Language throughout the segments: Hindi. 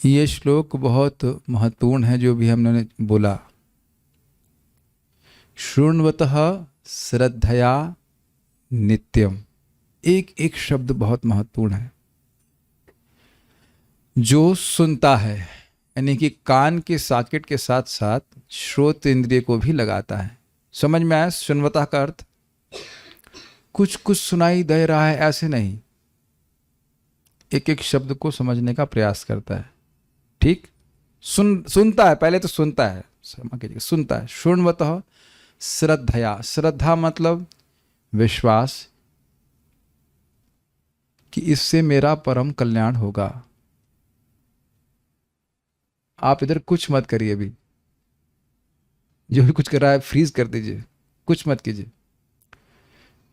ये श्लोक बहुत महत्वपूर्ण है जो भी हमने बोला। शृण्वतः श्रद्धया नित्यम, एक एक शब्द बहुत महत्वपूर्ण है। जो सुनता है, यानी कि कान के सॉकेट के साथ साथ श्रोत इंद्रिय को भी लगाता है। समझ में आया शृण्वतः का अर्थ? कुछ कुछ सुनाई दे रहा है ऐसे नहीं, एक एक शब्द को समझने का प्रयास करता है। ठीक, सुनता है, पहले तो सुनता है, सुनता है। शृण्वतः श्रद्धया, श्रद्धा मतलब विश्वास कि इससे मेरा परम कल्याण होगा। आप इधर कुछ मत करिए, अभी जो भी कुछ कर रहा है फ्रीज कर दीजिए, कुछ मत कीजिए।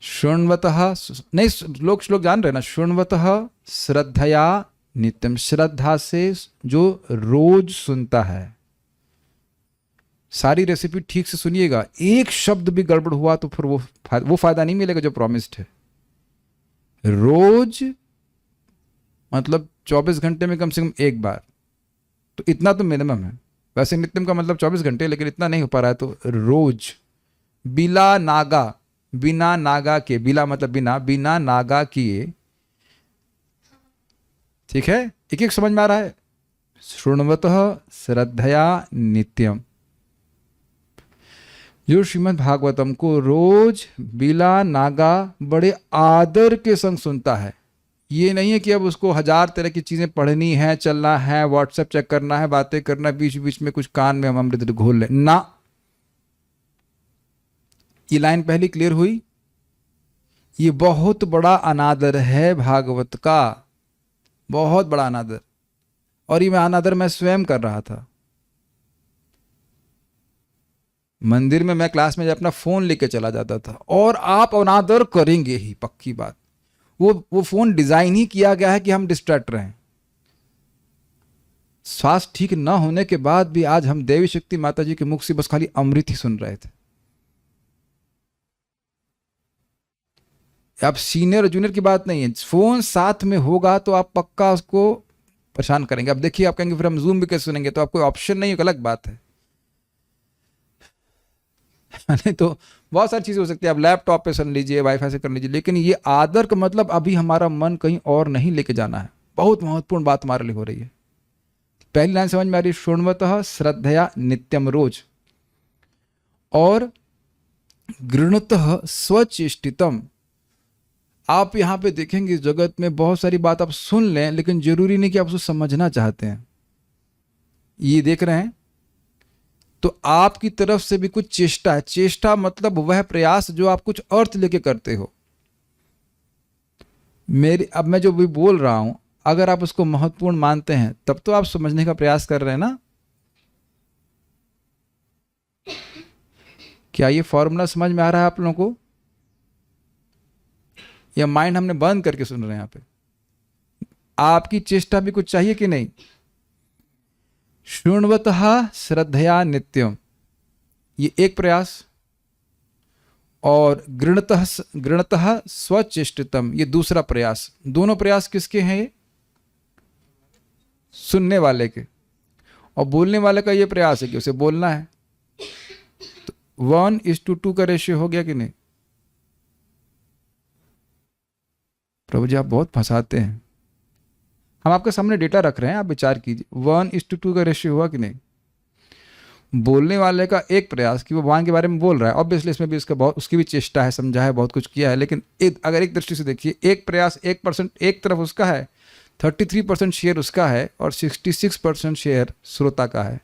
शृण्वतः, नहीं श्लोक जान रहे ना, शृण्वतः श्रद्धया नित्यम, श्रद्धा से जो रोज सुनता है। सारी रेसिपी ठीक से सुनिएगा, एक शब्द भी गड़बड़ हुआ तो फिर वो फायदा नहीं मिलेगा जो प्रॉमिस्ड है। रोज मतलब 24 घंटे में कम से कम एक बार, तो इतना तो मिनिमम है। वैसे नित्यम का मतलब 24 घंटे, लेकिन इतना नहीं हो पा रहा है, तो रोज बिला नागा, बिना नागा के, बिला मतलब बिना, बिना नागा किए। ठीक है, एक एक समझ में आ रहा है? शृण्वतः श्रद्धया नित्यम, जो श्रीमद् भागवतम को रोज बिला नागा बड़े आदर के संग सुनता है। ये नहीं है कि अब उसको 1000 तरह की चीजें पढ़नी है, चलना है, व्हाट्सएप चेक करना है, बातें करना, बीच बीच में कुछ कान में हम अमृत घोल लें ना। ये लाइन पहली क्लियर हुई? ये बहुत बड़ा अनादर है भागवत का, बहुत बड़ा अनादर। और ये अनादर मैं स्वयं कर रहा था। मंदिर में मैं क्लास में जब अपना फोन लेके चला जाता था, और आप अनादर करेंगे ही, पक्की बात। वो फोन डिजाइन ही किया गया है कि हम डिस्ट्रैक्ट रहें। स्वास्थ्य ठीक न होने के बाद भी आज हम देवी शक्ति माता जी के मुख से बस खाली अमृत ही सुन रहे थे। अब सीनियर और जूनियर की बात नहीं है, फोन साथ में होगा तो आप पक्का उसको परेशान करेंगे। अब देखिए, आप कहेंगे फिर हम जूम भी कैसे सुनेंगे, तो आपको ऑप्शन नहीं है, अलग बात है। नहीं तो बहुत सारी चीजें हो सकती है, आप लैपटॉप पे सुन लीजिए, वाईफाई से कर लीजिए, लेकिन ये आदर का मतलब अभी हमारा मन कहीं और नहीं लेके जाना है। बहुत महत्वपूर्ण बात हमारे लिए हो रही है। पहली लाइन समझ में आ रही? शृण्वतः श्रद्धया नित्यम, रोज। और गृणतः स्वचेष्टितम, आप यहां पे देखेंगे जगत में बहुत सारी बात आप सुन लें, लेकिन जरूरी नहीं कि आप उसको समझना चाहते हैं। ये देख रहे हैं? तो आपकी तरफ से भी कुछ चेष्टा है। चेष्टा मतलब वह प्रयास जो आप कुछ अर्थ लेके करते हो। अब मैं जो भी बोल रहा हूं, अगर आप उसको महत्वपूर्ण मानते हैं तब तो आप समझने का प्रयास कर रहे हैं ना। क्या ये फॉर्मूला समझ में आ रहा है आप लोगों को? या माइंड हमने बंद करके सुन रहे हैं? यहां पे आपकी चेष्टा भी कुछ चाहिए कि नहीं? शृण्वतः श्रद्धया नित्यम, ये एक प्रयास। और गृणतः स्वचेष्टितम, ये दूसरा प्रयास। दोनों प्रयास किसके हैं? ये सुनने वाले के। और बोलने वाले का ये प्रयास है कि उसे बोलना है। तो 1:2 का रेशियो हो गया कि नहीं? प्रभु जी आप बहुत फंसाते हैं। हम आपके सामने डेटा रख रहे हैं, आप विचार कीजिए। 1:2 का रेशियो हुआ कि नहीं? बोलने वाले का एक प्रयास कि वो भगवान के बारे में बोल रहा है, ऑब्वियसली इसमें भी उसकी भी चेष्टा है, समझा है, बहुत कुछ किया है, लेकिन अगर एक दृष्टि से देखिए, एक प्रयास 1% एक तरफ उसका है, 33% शेयर उसका है, और 66% शेयर श्रोता का है।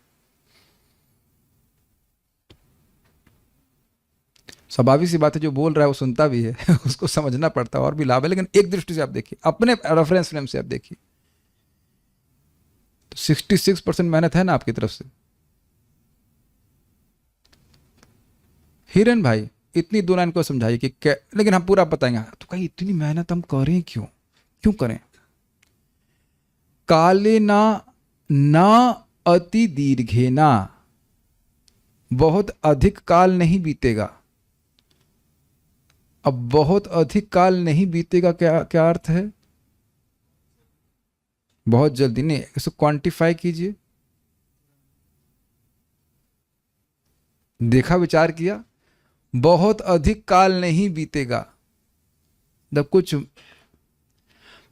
स्वाभाविक सी बात है, जो बोल रहा है वो सुनता भी है उसको समझना पड़ता है, और भी लाभ है। लेकिन एक दृष्टि से आप देखिए, अपने रेफरेंस फ्रेम से आप देखिए, तो 66% मेहनत है ना आपकी तरफ से। हिरन भाई इतनी 2 लाइन को समझाइए कि क्या, लेकिन हम पूरा बताएंगे। तो कहीं इतनी मेहनत हम करें क्यों? क्यों करें? काले ना अति दीर्घे ना, बहुत अधिक काल नहीं बीतेगा। अब बहुत अधिक काल नहीं बीतेगा क्या क्या अर्थ है? बहुत जल्दी नहीं, इसको क्वांटिफाई कीजिए। देखा, विचार किया, बहुत अधिक काल नहीं बीतेगा। जब कुछ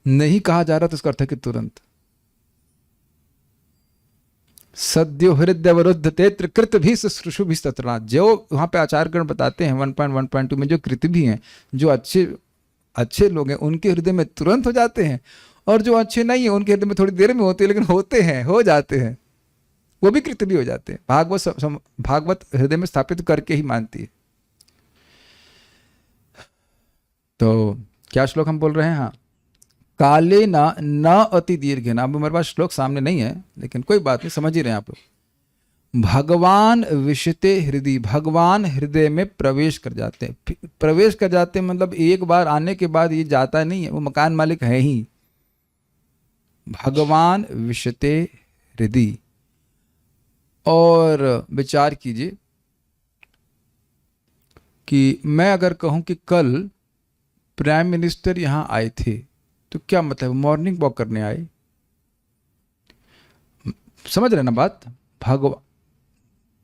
नहीं कहा जा रहा तो उसका अर्थ है कि तुरंत। सद्यो हृदय वरुद्ध तेत्र कृत भी शुश्रूषु भी सतना, जो वहां पे आचार्यगण बताते हैं 1.1.2 में, जो कृत भी हैं, जो अच्छे अच्छे लोग हैं, उनके हृदय में तुरंत हो जाते हैं, और जो अच्छे नहीं है उनके हृदय में थोड़ी देर में होते हैं, लेकिन होते हैं, हो जाते हैं, वो भी कृत भी हो जाते हैं। भागवत हृदय में स्थापित करके ही मानती है। तो क्या श्लोक हम बोल रहे हैं? हाँ, काले ना न अति दीर्घ ना। अब मेरे पास श्लोक सामने नहीं है, लेकिन कोई बात नहीं, समझ ही रहे हैं आप लोग। भगवान विशते हृदय, भगवान हृदय में प्रवेश कर जाते हैं। प्रवेश कर जाते हैं मतलब एक बार आने के बाद ये जाता नहीं है, वो मकान मालिक है ही। भगवान विशते हृदय। और विचार कीजिए कि मैं अगर कहूं कि कल प्राइम मिनिस्टर यहां आए थे, तो क्या मतलब? मॉर्निंग वॉक करने आए, समझ रहे ना बात?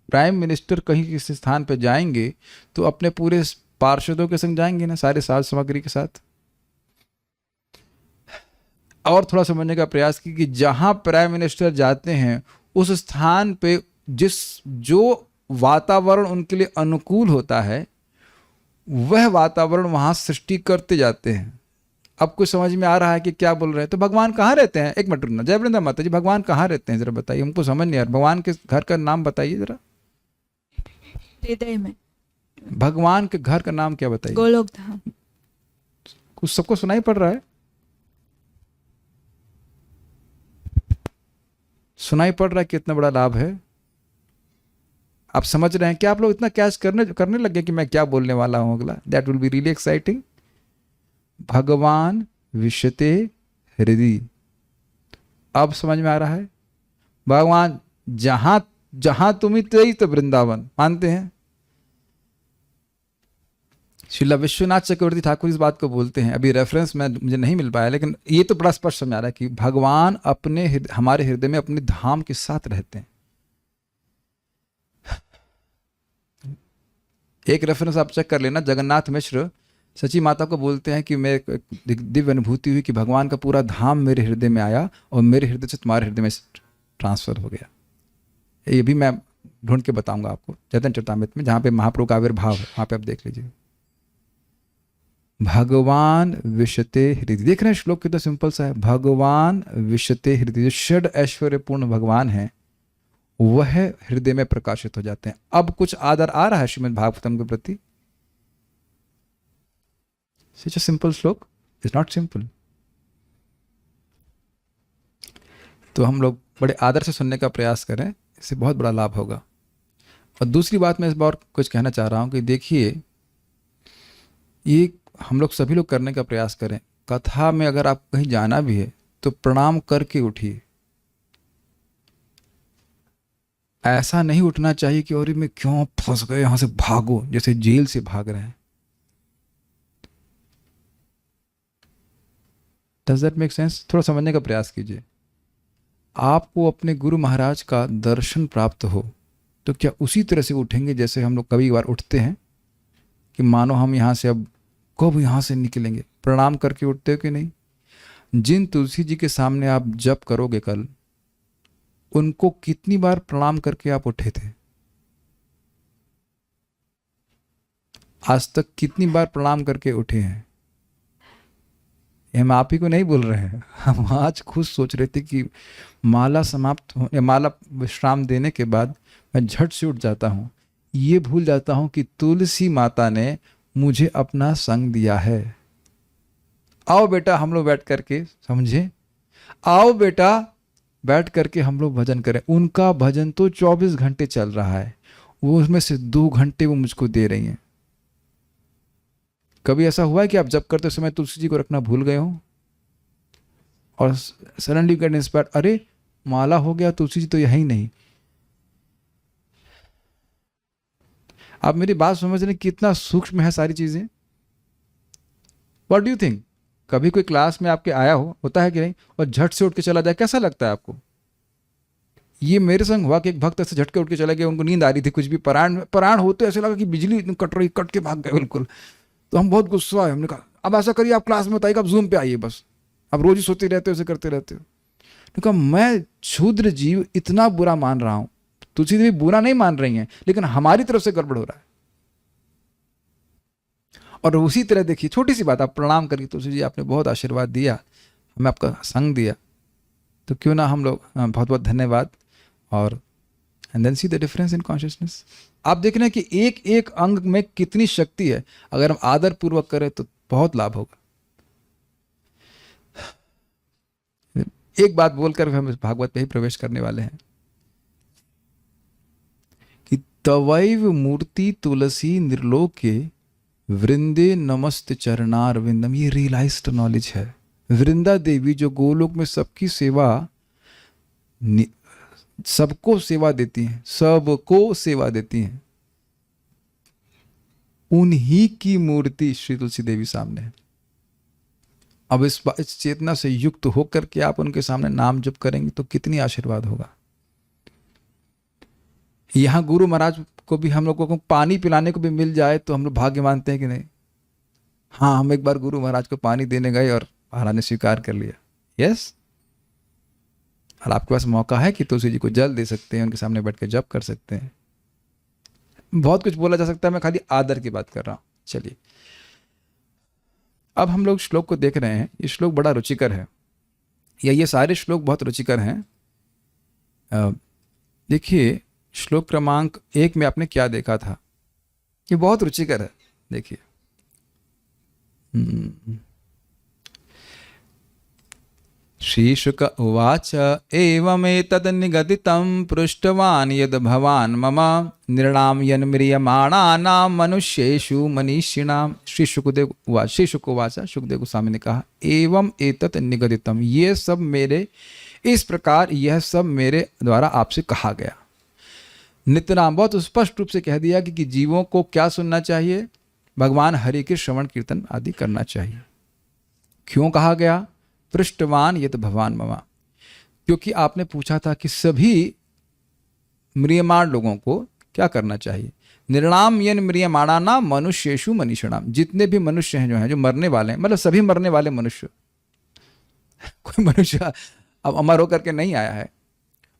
प्राइम मिनिस्टर कहीं किसी स्थान पर जाएंगे तो अपने पूरे पार्षदों के संग जाएंगे ना, सारे साज सामग्री के साथ। और थोड़ा समझने का प्रयास की कि जहां प्राइम मिनिस्टर जाते हैं उस स्थान पे जो वातावरण उनके लिए अनुकूल होता है, वह वातावरण वहां सृष्टि करते जाते हैं। अब कुछ समझ में आ रहा है कि क्या बोल रहे हैं? तो भगवान कहाँ रहते हैं? एक मिनट रुकना, जय वृंदा माता जी, भगवान कहाँ रहते हैं जरा बताइए, हमको समझ नहीं आ रहा। भगवान के घर का नाम बताइए जरा। हृदय में। भगवान के घर का नाम क्या बताइए? गोलोक धाम। कुछ सबको सुनाई पड़ रहा है? सुनाई पड़ रहा है कितना बड़ा लाभ है? आप समझ रहे हैं क्या? आप लोग इतना कैच करने लगे कि मैं क्या बोलने वाला हूं अगला? That will be really exciting. भगवान विशते हृदय, अब समझ में आ रहा है? भगवान जहां जहां तुम ही तो वृंदावन, मानते हैं? श्रीला विश्वनाथ चक्रवर्ती ठाकुर इस बात को बोलते हैं, अभी रेफरेंस में मुझे नहीं मिल पाया, लेकिन ये तो बड़ा स्पष्ट समझ आ रहा है कि भगवान हमारे हृदय में अपने धाम के साथ रहते हैं। एक रेफरेंस आप चेक कर लेना, जगन्नाथ मिश्र सची माता को बोलते हैं कि मैं दिव्य अनुभूति हुई कि भगवान का पूरा धाम मेरे हृदय में आया और मेरे हृदय से तुम्हारे हृदय में ट्रांसफर हो गया। ये भी मैं ढूंढ के बताऊंगा आपको चैतन्य चरितामृत में, जहां पे महाप्रभु का आविर्भाव है, वहां पे आप देख लीजिए। भगवान विशते हृदय, देख रहे हैं श्लोक कितना सिंपल सा है। भगवान विशते हृदय, जो षड ऐश्वर्य पूर्ण भगवान है वह हृदय में प्रकाशित हो जाते हैं। अब कुछ आदर आ रहा है श्रीमद् भागवतम के प्रति। Such a simple श्लोक इज नॉट सिंपल। तो हम लोग बड़े आदर से सुनने का प्रयास करें, इससे बहुत बड़ा लाभ होगा। और दूसरी बात मैं इस बार कुछ कहना चाह रहा हूं कि देखिए, ये हम लोग सभी लोग करने का प्रयास करें। कथा में अगर आप कहीं जाना भी है तो प्रणाम करके उठिए। ऐसा नहीं उठना चाहिए कि और मैं क्यों फंस गए, यहां से भागो, जैसे जेल से भाग रहे हैं। Does that make sense? थोड़ा समझने का प्रयास कीजिए। आपको अपने गुरु महाराज का दर्शन प्राप्त हो तो क्या उसी तरह से उठेंगे जैसे हम लोग कभी बार उठते हैं कि मानो हम यहाँ से अब कब यहाँ से निकलेंगे? प्रणाम करके उठते हो कि नहीं? जिन तुलसी जी के सामने आप जप करोगे कल, उनको कितनी बार प्रणाम करके आप उठे थे? आज तक कितनी बार प्रणाम करके उठे हैं? हम आप ही को नहीं बोल रहे हैं, हम आज खुद सोच रहे थे कि माला समाप्त हो, माला विश्राम देने के बाद मैं झट से उठ जाता हूँ, ये भूल जाता हूँ कि तुलसी माता ने मुझे अपना संग दिया है। आओ बेटा हम लोग बैठ करके, समझे, आओ बेटा बैठ करके हम लोग भजन करें। उनका भजन तो 24 घंटे चल रहा है, वो उसमें से 2 घंटे वो मुझको दे रही हैं। कभी ऐसा हुआ है कि आप जब करते समय तुलसी जी को रखना भूल गए हो और सडनली गेट इंस्पायर्ड, अरे माला हो गया, तुलसी जी तो यही नहीं। आप मेरी बात समझ रहे कितना सूक्ष्म है सारी चीजें? What do you think? कभी कोई क्लास में आपके आया हो, होता है कि नहीं, और झट से उठ के चला जाए, कैसा लगता है आपको? ये मेरे संग हुआ कि एक भक्त से झटके उठ के चला गया, उनको नींद आ रही थी, कुछ भी परायण होते ऐसे लगा कि बिजली कट रही, कट के भाग गए बिल्कुल। तो हम बहुत गुस्सा आए, हमने कहा अब ऐसा करिए, आप क्लास में बताइए, आप जूम पे आइए, बस आप रोज ही सोते रहते हो, ऐसे करते रहते हो। तो कहा मैं क्षुद्र जीव इतना बुरा मान रहा हूं, तुलसी देवी बुरा नहीं मान रही हैं, लेकिन हमारी तरफ से गड़बड़ हो रहा है। और उसी तरह देखिए, छोटी सी बात, आप प्रणाम करिए, तुलसी जी आपने बहुत आशीर्वाद दिया, हमें आपका संग दिया, तो क्यों ना हम लोग बहुत बहुत धन्यवाद। और and then see the difference in consciousness. आप देख रहे हैं कि एक एक अंग में कितनी शक्ति है, अगर हम आदर पूर्वक करें तो बहुत लाभ होगा। एक बात बोलकर हम इस भागवत पे ही प्रवेश करने वाले हैं कि तवैव मूर्ति तुलसी निर्लोके वृंदे नमस्त चरणार विंदम। ये रियलाइज्ड नॉलेज है। वृंदा देवी जो गोलोक में सबकी सेवा, सबको सेवा देती हैं, सबको सेवा देती हैं, उन्हीं की मूर्ति श्री तुलसी देवी सामने है। अब इस चेतना से युक्त होकर के आप उनके सामने नाम जप करेंगे तो कितनी आशीर्वाद होगा। यहां गुरु महाराज को भी हम लोगों को पानी पिलाने को भी मिल जाए तो हम लोग भाग्य मानते हैं कि नहीं? हाँ, हम एक बार गुरु महाराज को पानी देने गए और महाराज ने स्वीकार कर लिया। यस, और आपके पास मौका है कि तुलसी जी को जल दे सकते हैं, उनके सामने बैठ के जप कर सकते हैं। बहुत कुछ बोला जा सकता है, मैं खाली आदर की बात कर रहा हूं। चलिए, अब हम लोग श्लोक को देख रहे हैं। ये श्लोक बड़ा रुचिकर है, या ये सारे श्लोक बहुत रुचिकर हैं। देखिए, श्लोक क्रमांक 1 में आपने क्या देखा था, ये बहुत रुचिकर है। देखिए, श्रीशुक उवाच एवमेतद् निगदितं पृष्टवान् यद् भवान् मम निर्णामयन् म्रियमाणानां मनुष्येषु मनीषिणां। श्री सुखदेव उवाच, श्री शुक उवाच, सुखदेव गोस्वामी ने कहा एवं एतत् निगदितम, ये सब मेरे, इस प्रकार यह सब मेरे द्वारा आपसे कहा गया। नित्यनाम, बहुत स्पष्ट रूप से कह दिया कि जीवों को क्या सुनना चाहिए, भगवान हरि के श्रवण कीर्तन आदि करना चाहिए। क्यों कहा गया? पृष्ठवान ये तो भगवान ममा, क्योंकि आपने पूछा था कि सभी म्रियमाण लोगों को क्या करना चाहिए। निर्णाम यन म्रियमाणाना मनुष्येषु मनीषिणाम, जितने भी मनुष्य हैं, जो मरने वाले हैं, मतलब सभी मरने वाले मनुष्य, कोई मनुष्य अब अमर होकर के नहीं आया है,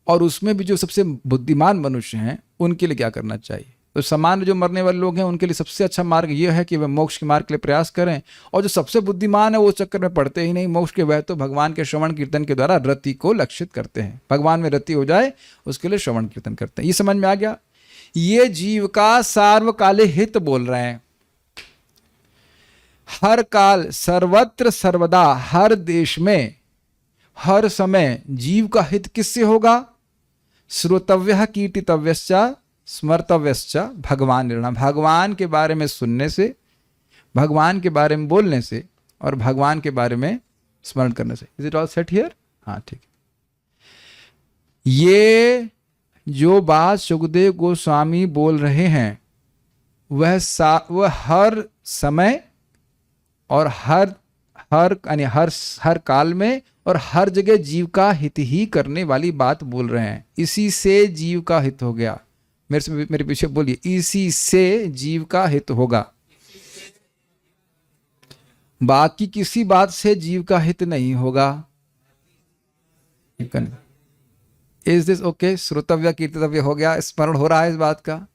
और उसमें भी जो सबसे बुद्धिमान मनुष्य हैं उनके लिए क्या करना चाहिए। तो सामान्य जो मरने वाले लोग हैं उनके लिए सबसे अच्छा मार्ग यह है कि वे मोक्ष के मार्ग के लिए प्रयास करें, और जो सबसे बुद्धिमान है वो चक्कर में पड़ते ही नहीं मोक्ष के, वह तो भगवान के श्रवण कीर्तन के द्वारा रति को लक्षित करते हैं। भगवान में रति हो जाए उसके लिए श्रवण कीर्तन करते हैं। ये समझ में आ गया? ये जीव का सार्वकालिक हित बोल रहे हैं। हर काल, सर्वत्र सर्वदा, हर देश में, हर समय जीव का हित किससे होगा? श्रोतव्य कीर्तितव्यश्च स्मर्तव्यश्च भगवान निर्णाम, भगवान के बारे में सुनने से, भगवान के बारे में बोलने से, और भगवान के बारे में स्मरण करने से। Is it all set here? हाँ, ठीक है। ये जो बात सुखदेव गोस्वामी बोल रहे हैं वह हर समय और हर काल में और हर जगह जीव का हित ही करने वाली बात बोल रहे हैं। इसी से जीव का हित हो गया। मेरे पीछे बोलिए, इसी से जीव का हित होगा, बाकी किसी बात से जीव का हित नहीं होगा। Is this okay? श्रोतव्य कीर्तव्य हो गया, स्मरण हो रहा है इस बात का।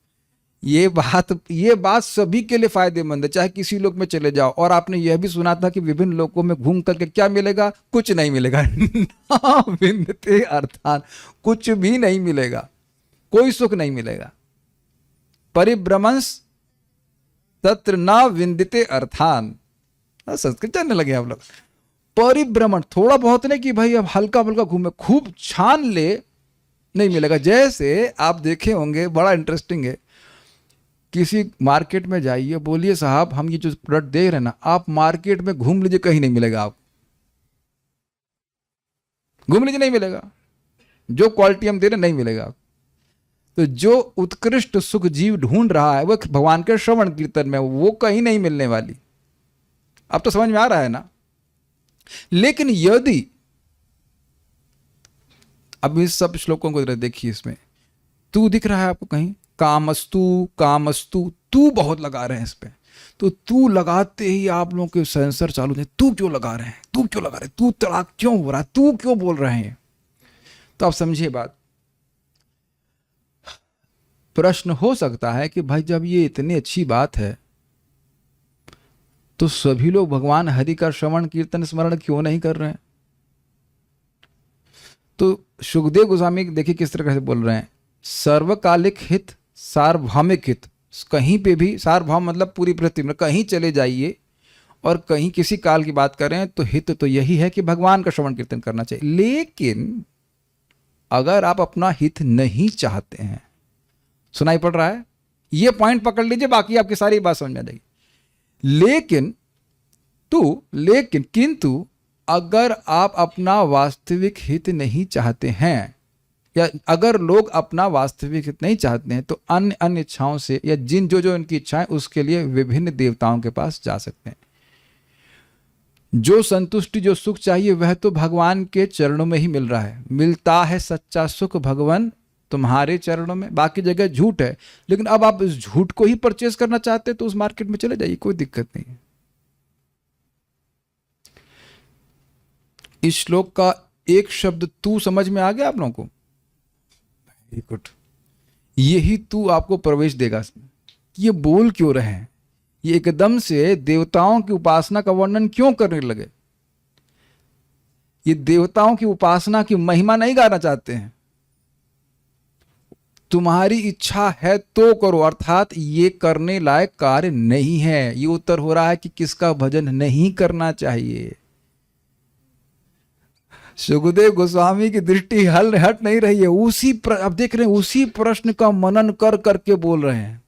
ये बात सभी के लिए फायदेमंद है, चाहे किसी लोक में चले जाओ। और आपने यह भी सुना था कि विभिन्न लोकों में घूम करके क्या मिलेगा? कुछ नहीं मिलेगा। विंदते अर्थान, कुछ भी नहीं मिलेगा, कोई सुख नहीं मिलेगा। परिभ्रमंस तत्र न विंदते अर्थान। संस्कृत जानने लगे आप लोग। परिभ्रमण, थोड़ा बहुत नहीं कि भाई अब हल्का फुल्का घूमे, खूब छान ले, नहीं मिलेगा। जैसे आप देखे होंगे, बड़ा इंटरेस्टिंग है, किसी मार्केट में जाइए, बोलिए साहब हम ये जो प्रोडक्ट देख रहे हैं ना, आप मार्केट में घूम लीजिए, कहीं नहीं मिलेगा। आप घूम लीजिए, नहीं मिलेगा। जो क्वालिटी हम दे रहे हैं नहीं मिलेगा। तो जो उत्कृष्ट सुख जीव ढूंढ रहा है वो भगवान के श्रवण कीर्तन में, वो कहीं नहीं मिलने वाली। अब तो समझ में आ रहा है ना? लेकिन यदि, अब इस सब श्लोकों को देखिए, इसमें तू दिख रहा है आपको कहीं, कामस्तु कामस्तु, तू बहुत लगा रहे हैं इस पे, तो तू लगाते ही आप लोगों के सेंसर चालू है, तू क्यों लगा रहे हैं, तू क्यों लगा रहे हैं, तू तड़ाक क्यों हो रहा है, तू क्यों बोल रहे हैं। तो आप समझिए बात। प्रश्न हो सकता है कि भाई जब ये इतनी अच्छी बात है तो सभी लोग भगवान हरि का श्रवण कीर्तन स्मरण क्यों नहीं कर रहे हैं। तो सुखदेव गोस्वामी देखिए किस तरह से बोल रहे हैं, सर्वकालिक हित सार्वभौमिक हित, कहीं पे भी, सार्वभौम मतलब पूरी पृथ्वी में कहीं चले जाइए और कहीं किसी काल की बात करें तो हित तो यही है कि भगवान का श्रवण कीर्तन करना चाहिए। लेकिन अगर आप अपना हित नहीं चाहते हैं, सुनाई पड़ रहा है, ये पॉइंट पकड़ लीजिए, बाकी आपकी सारी बात समझ में आ जाएगी। लेकिन किंतु अगर आप अपना वास्तविक हित नहीं चाहते हैं, या अगर लोग अपना वास्तविक हित नहीं चाहते हैं, तो अन्य अन्य इच्छाओं से, या जिन जो उनकी इच्छाएं, उसके लिए विभिन्न देवताओं के पास जा सकते हैं। जो संतुष्टि, जो सुख चाहिए वह तो भगवान के चरणों में ही मिल रहा है। मिलता है सच्चा सुख भगवान तुम्हारे चरणों में, बाकी जगह झूठ है। लेकिन अब आप इस झूठ को ही परचेज करना चाहते हैं तो उस मार्केट में चले जाइए, कोई दिक्कत नहीं है। इस श्लोक का एक शब्द तू समझ में आ गया आप लोगों को? गुड। यही तू आपको प्रवेश देगा। ये बोल क्यों रहे हैं, ये एकदम से देवताओं की उपासना का वर्णन क्यों करने लगे? ये देवताओं की उपासना की महिमा नहीं गाना चाहते हैं। तुम्हारी इच्छा है तो करो, अर्थात ये करने लायक कार्य नहीं है। ये उत्तर हो रहा है कि किसका भजन नहीं करना चाहिए। सुखदेव गोस्वामी की दृष्टि हट नहीं रही है, अब देख रहे हैं उसी प्रश्न का मनन कर करके बोल रहे हैं।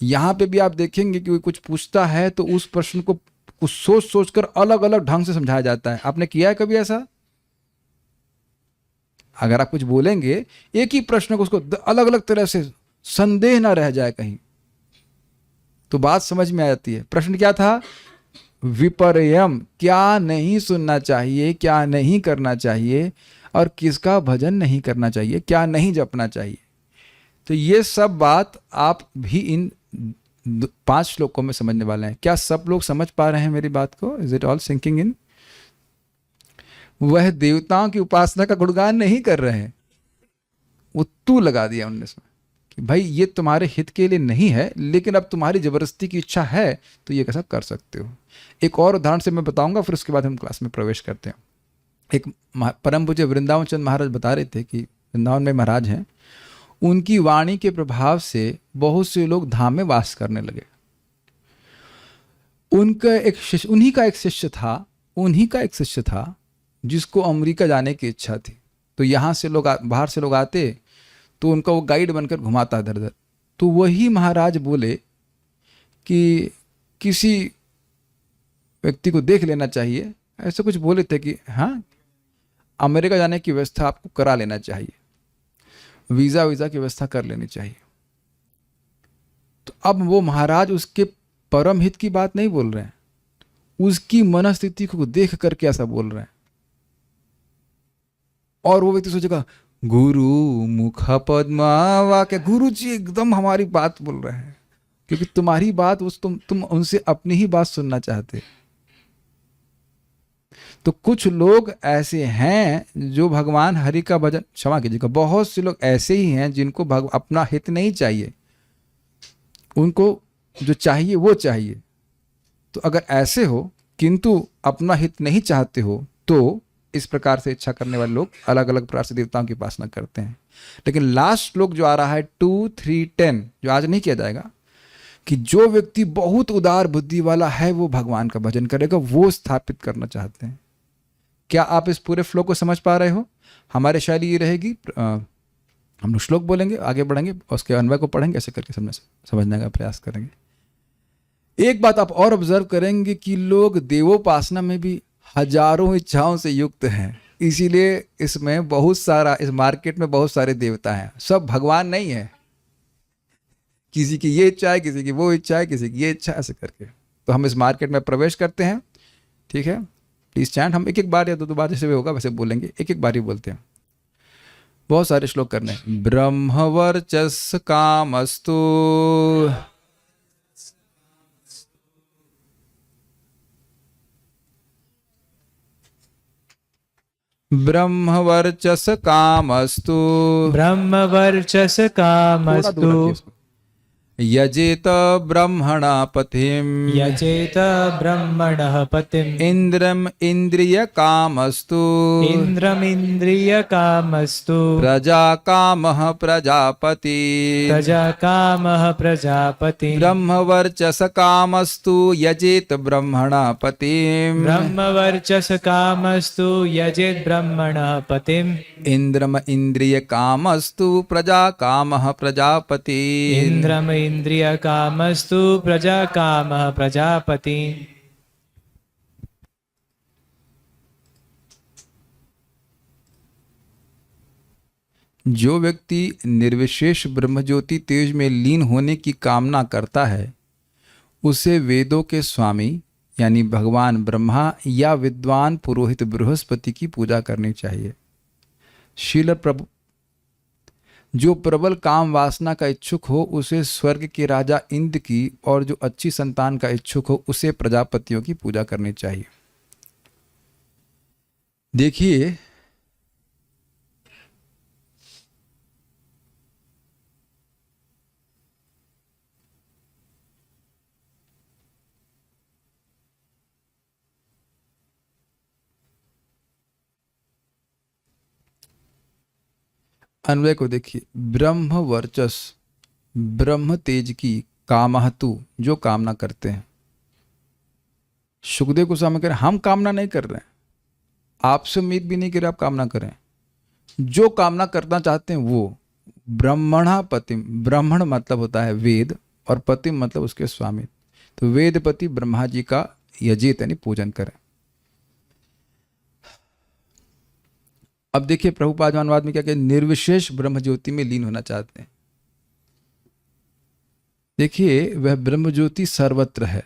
यहां पे भी आप देखेंगे कि कोई कुछ पूछता है तो उस प्रश्न को कुछ सोच सोच कर अलग अलग ढंग से समझाया जाता है। आपने किया है कभी ऐसा? अगर आप कुछ बोलेंगे एक ही प्रश्न को, उसको अलग अलग तरह से, संदेह ना रह जाए कहीं, तो बात समझ में आ जाती है। प्रश्न क्या था? विपर्यम, क्या नहीं सुनना चाहिए, क्या नहीं करना चाहिए, और किसका भजन नहीं करना चाहिए, क्या नहीं जपना चाहिए। तो ये सब बात आप भी इन 5 श्लोकों में समझने वाले हैं। क्या सब लोग समझ पा रहे हैं मेरी बात को? Is it all sinking in? वह देवताओं की उपासना का गुणगान नहीं कर रहे हैं, वो तू लगा दिया उनने इसमें कि भाई ये तुम्हारे हित के लिए नहीं है, लेकिन अब तुम्हारी जबरदस्ती की इच्छा है तो ये कैसा कर सकते हो। एक और उदाहरण से मैं बताऊंगा, फिर उसके बाद हम क्लास में प्रवेश करते हैं। एक परम पूज्य वृंदावन चंद महाराज बता रहे थे कि वृंदावन में महाराज हैं, उनकी वाणी के प्रभाव से बहुत से लोग धाम में वास करने लगे। उन्हीं का एक शिष्य था जिसको अमेरिका जाने की इच्छा थी। तो यहाँ से लोग, बाहर से लोग आते तो उनका वो गाइड बनकर घुमाता इधर उधर। तो वही महाराज बोले कि किसी व्यक्ति को देख लेना चाहिए, ऐसा कुछ बोले थे कि हाँ, अमेरिका जाने की व्यवस्था आपको करा लेना चाहिए, वीज़ा की व्यवस्था कर लेनी चाहिए। तो अब वो महाराज उसके परम हित की बात नहीं बोल रहे हैं, उसकी मनस्थिति को देख करके ऐसा बोल रहे हैं। और वो व्यक्ति सोचेगा गुरु मुख पद्मा वाक्य, गुरु जी एकदम हमारी बात बोल रहे हैं, क्योंकि तुम्हारी बात तुम उनसे अपनी ही बात सुनना चाहते। तो कुछ लोग ऐसे हैं जो भगवान हरि का भजन, क्षमा कीजिएगा, बहुत से लोग ऐसे ही हैं जिनको अपना हित नहीं चाहिए, उनको जो चाहिए वो चाहिए। तो अगर ऐसे हो किंतु अपना हित नहीं चाहते हो, तो इस प्रकार से इच्छा करने वाले लोग अलग अलग प्रकार से देवताओं की उपासना करते हैं। लेकिन लास्ट श्लोक जो आ रहा है 2, 3, 10, जो आज नहीं किया जाएगा, कि जो व्यक्ति बहुत उदार बुद्धि वाला है वो भगवान का भजन करेगा, वो स्थापित करना चाहते हैं। क्या आप इस पूरे फ्लो को समझ पा रहे हो? हमारी शैली ये रहेगी, हम लोग श्लोक बोलेंगे, आगे बढ़ेंगे, उसके अन्वय को पढ़ेंगे, ऐसे करके समझने का प्रयास करेंगे। एक बात आप और ऑब्जर्व करेंगे कि लोग देवोपासना में भी हजारों इच्छाओं से युक्त हैं, इसीलिए इसमें बहुत सारा, इस मार्केट में बहुत सारे देवता हैं, सब भगवान नहीं है। किसी की ये इच्छा है, किसी की वो इच्छा है, किसी की ये इच्छा, ऐसे करके। तो हम इस मार्केट में प्रवेश करते हैं, ठीक है। Please chant. हम एक एक बार या दो दो बार जैसे भी होगा वैसे बोलेंगे, एक एक बार ही बोलते हैं। बहुत सारे श्लोक करने हैं। ब्रह्मवर्चस कामस्तु ब्रह्मवर्चस कामस्तु ब्रह्मवर्चस थोड़ा कामस्तु दूर रखिए इसको। यजेत ब्रह्मणा पतिम यजेत ब्रह्मणः पतिम् इंद्रम इंद्रिय कामस्तु इन्द्रमिन्द्रिय कामस्तु प्रजा कामः प्रजापति प्रजा कामः प्रजापति ब्रह्मवर्चस कामस्तु यजेत ब्रह्मणा पतिम ब्रह्मवर्चस कामस्तु यजेत ब्रह्मणः पतिम् इंद्रम इंद्रिय कामस्तु प्रजा कामः प्रजापति इन्द्रम इन्द्रिय कामस्तु प्रजा कामः प्रजापति। जो व्यक्ति निर्विशेष ब्रह्मज्योति तेज में लीन होने की कामना करता है उसे वेदों के स्वामी यानी भगवान ब्रह्मा या विद्वान पुरोहित बृहस्पति की पूजा करनी चाहिए। शील प्रभु जो प्रबल काम वासना का इच्छुक हो उसे स्वर्ग के राजा इंद्र की, और जो अच्छी संतान का इच्छुक हो उसे प्रजापतियों की पूजा करनी चाहिए। देखिए अन्वय को देखिए। ब्रह्म वर्चस ब्रह्म तेज की कामहतु जो कामना करते हैं। सुखदेव गोस्वामी कह रहे हैं हम कामना नहीं कर रहे हैं, आपसे उम्मीद भी नहीं कर रहे आप कामना करें। जो कामना करना चाहते हैं वो ब्रह्मणा पतिम, ब्राह्मण मतलब होता है वेद और पतिम मतलब उसके स्वामी, तो वेदपति ब्रह्मा जी का यजित यानी पूजन करें। अब देखिए प्रभुपाद अनुवाद में क्या कहते हैं, निर्विशेष ब्रह्म ज्योति में लीन होना चाहते हैं। देखिए वह ब्रह्म ज्योति सर्वत्र है,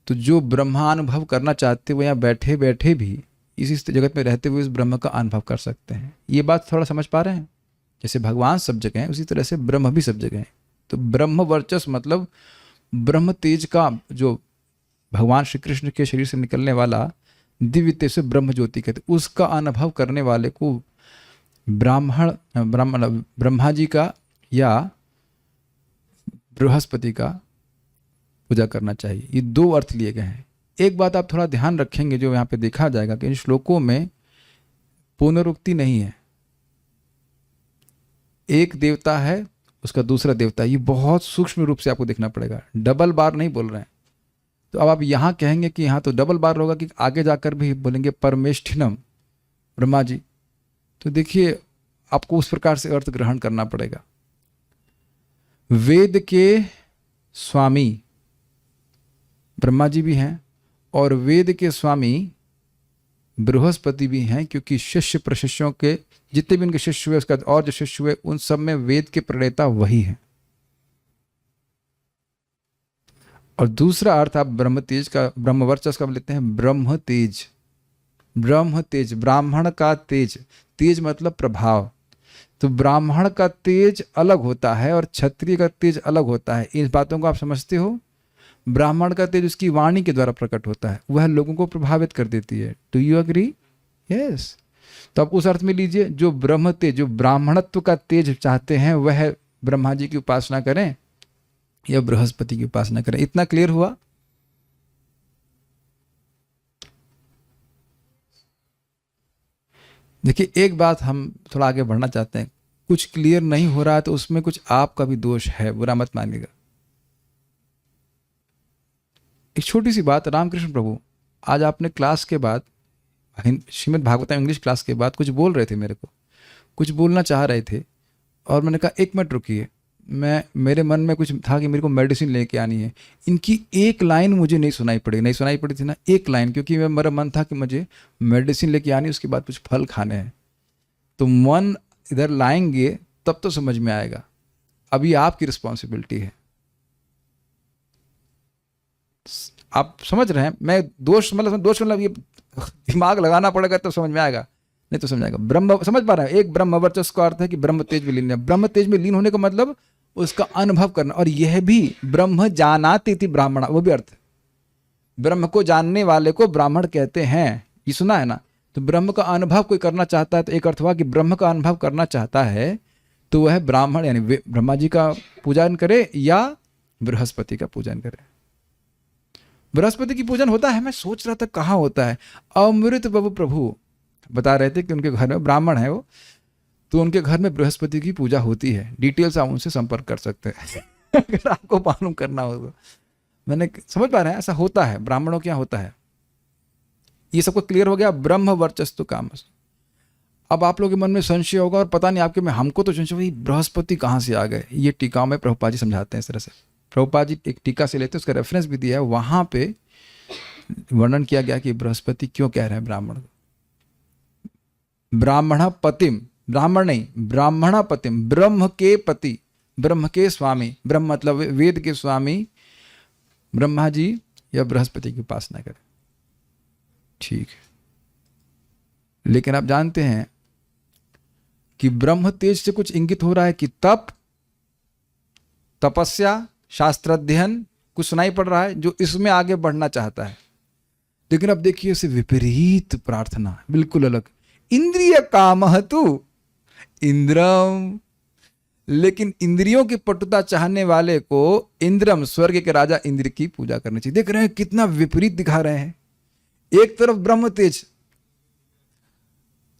तो जो ब्रह्मानुभव करना चाहते हैं वो यहाँ बैठे बैठे भी इसी जगत में रहते हुए इस ब्रह्म का अनुभव कर सकते हैं। ये बात थोड़ा समझ पा रहे हैं? जैसे भगवान सब जगह हैं उसी तरह से ब्रह्म भी सब जगह हैं। तो ब्रह्म वर्चस मतलब ब्रह्म तेज का, जो भगवान श्री कृष्ण के शरीर से निकलने वाला दिव्य तेज से ब्रह्म ज्योति कहते, उसका अनुभव करने वाले को ब्रह्मा जी का या बृहस्पति का पूजा करना चाहिए। ये दो अर्थ लिए गए हैं। एक बात आप थोड़ा ध्यान रखेंगे जो यहाँ पे देखा जाएगा कि इन श्लोकों में पुनरुक्ति नहीं है। एक देवता है उसका दूसरा देवता, ये बहुत सूक्ष्म रूप से आपको देखना पड़ेगा। डबल बार नहीं बोल रहे हैं। तो अब आप यहाँ कहेंगे कि यहाँ तो डबल बार होगा कि आगे जाकर भी बोलेंगे परमेष्ठिनम ब्रह्मा जी, तो देखिए आपको उस प्रकार से अर्थ ग्रहण करना पड़ेगा। वेद के स्वामी ब्रह्मा जी भी हैं और वेद के स्वामी बृहस्पति भी हैं, क्योंकि शिष्य प्रशिष्यों के जितने भी उनके शिष्य हुए उसका और जो शिष्य हुए उन सब में वेद के प्रणेता वही हैं। और दूसरा अर्थ आप ब्रह्म तेज का, ब्रह्म वर्चस का लेते हैं ब्रह्म तेज। ब्रह्म तेज ब्राह्मण का तेज, तेज मतलब प्रभाव। तो ब्राह्मण का तेज अलग होता है और क्षत्रिय का तेज अलग होता है। इन बातों को आप समझते हो? ब्राह्मण का तेज उसकी वाणी के द्वारा प्रकट होता है, वह लोगों को प्रभावित कर देती है। Do you agree? यस। तो आप उस अर्थ में लीजिए, जो ब्रह्म तेज, जो ब्राह्मणत्व का तेज चाहते हैं वह ब्रह्मा जी की उपासना करें या बृहस्पति की उपासना करें। इतना क्लियर हुआ? देखिए एक बात हम थोड़ा आगे बढ़ना चाहते हैं, कुछ क्लियर नहीं हो रहा है तो उसमें कुछ आपका भी दोष है, बुरा मत मानिएगा। एक छोटी सी बात, रामकृष्ण प्रभु आज आपने क्लास के बाद, श्रीमद् भागवतम इंग्लिश क्लास के बाद कुछ बोल रहे थे, मेरे को कुछ बोलना चाह रहे थे और मैंने कहा एक मिनट रुकिए, मेरे मन में कुछ था कि मेरे को मेडिसिन लेके आनी है। इनकी एक लाइन मुझे नहीं सुनाई पड़ी थी ना, एक लाइन, क्योंकि मेरा मन था कि मुझे मेडिसिन लेके आनी, उसके बाद कुछ फल खाने हैं। तो मन इधर लाएंगे तब तो समझ में आएगा। अभी आपकी रिस्पॉन्सिबिलिटी है। आप समझ रहे हैं? मैं दोष मतलब ये दिमाग लगाना पड़ेगा तो समझ में आएगा, नहीं तो समझ आएगा। ब्रह्म समझ पा रहे हैं? एक ब्रह्म वर्चस्व का अर्थ है कि ब्रह्म तेज में लीन है। ब्रह्म तेज में लीन होने का मतलब उसका अनुभव करना, और यह भी ब्रह्म जानाति इति ब्राह्मण, वो भी अर्थ है। ब्रह्म को जानने वाले को ब्राह्मण कहते हैं, ये सुना है ना? तो ब्रह्म का अनुभव कोई करना चाहता है तो एक अर्थ हुआ कि ब्रह्म का अनुभव करना चाहता है तो वह ब्राह्मण यानी ब्रह्मा जी का पूजन करे या बृहस्पति का पूजन करे। बृहस्पति की पूजन होता है, मैं सोच रहा था कहाँ होता है। अमृत बाबू प्रभु बता रहे थे कि उनके घर में ब्राह्मण है वो, तो उनके घर में बृहस्पति की पूजा होती है। डिटेल्स आप उनसे संपर्क कर सकते हैं अगर आपको मालूम करना हो तो। मैंने समझ पा रहे हैं, ऐसा होता है, ब्राह्मणों के यहाँ होता है। ये सबको क्लियर हो गया? ब्रह्म वर्चस्व कामस्तु। अब आप लोगों के मन में संशय होगा, और पता नहीं आपके में, हमको तो संशय भाई बृहस्पति कहाँ से आ गए। ये टीकाओं में प्रभुपाद जी समझाते हैं इस तरह से। प्रभुपाद जी एक टीका से लेते हैं, उसका रेफरेंस भी दिया है, वहां पे वर्णन किया गया कि बृहस्पति क्यों कह रहे हैं ब्राह्मण को। ब्राह्मण पतिम, ब्राह्मण नहीं, ब्राह्मण पतिम, ब्रह्म के पति, ब्रह्म के स्वामी, ब्रह्म मतलब वेद के स्वामी ब्रह्मा जी या बृहस्पति की उपासना करें। ठीक है, लेकिन आप जानते हैं कि ब्रह्म तेज से कुछ इंगित हो रहा है कि तप, तपस्या, शास्त्र अध्ययन कुछ सुनाई पड़ रहा है जो इसमें आगे बढ़ना चाहता है। लेकिन अब देखिए इसे विपरीत प्रार्थना, बिल्कुल अलग। इंद्रिय कामः तु इंद्रम, लेकिन इंद्रियों की पटुता चाहने वाले को इंद्रम, स्वर्ग के राजा इंद्र की पूजा करनी चाहिए। देख रहे हैं कितना विपरीत दिखा रहे हैं। एक तरफ ब्रह्म तेज,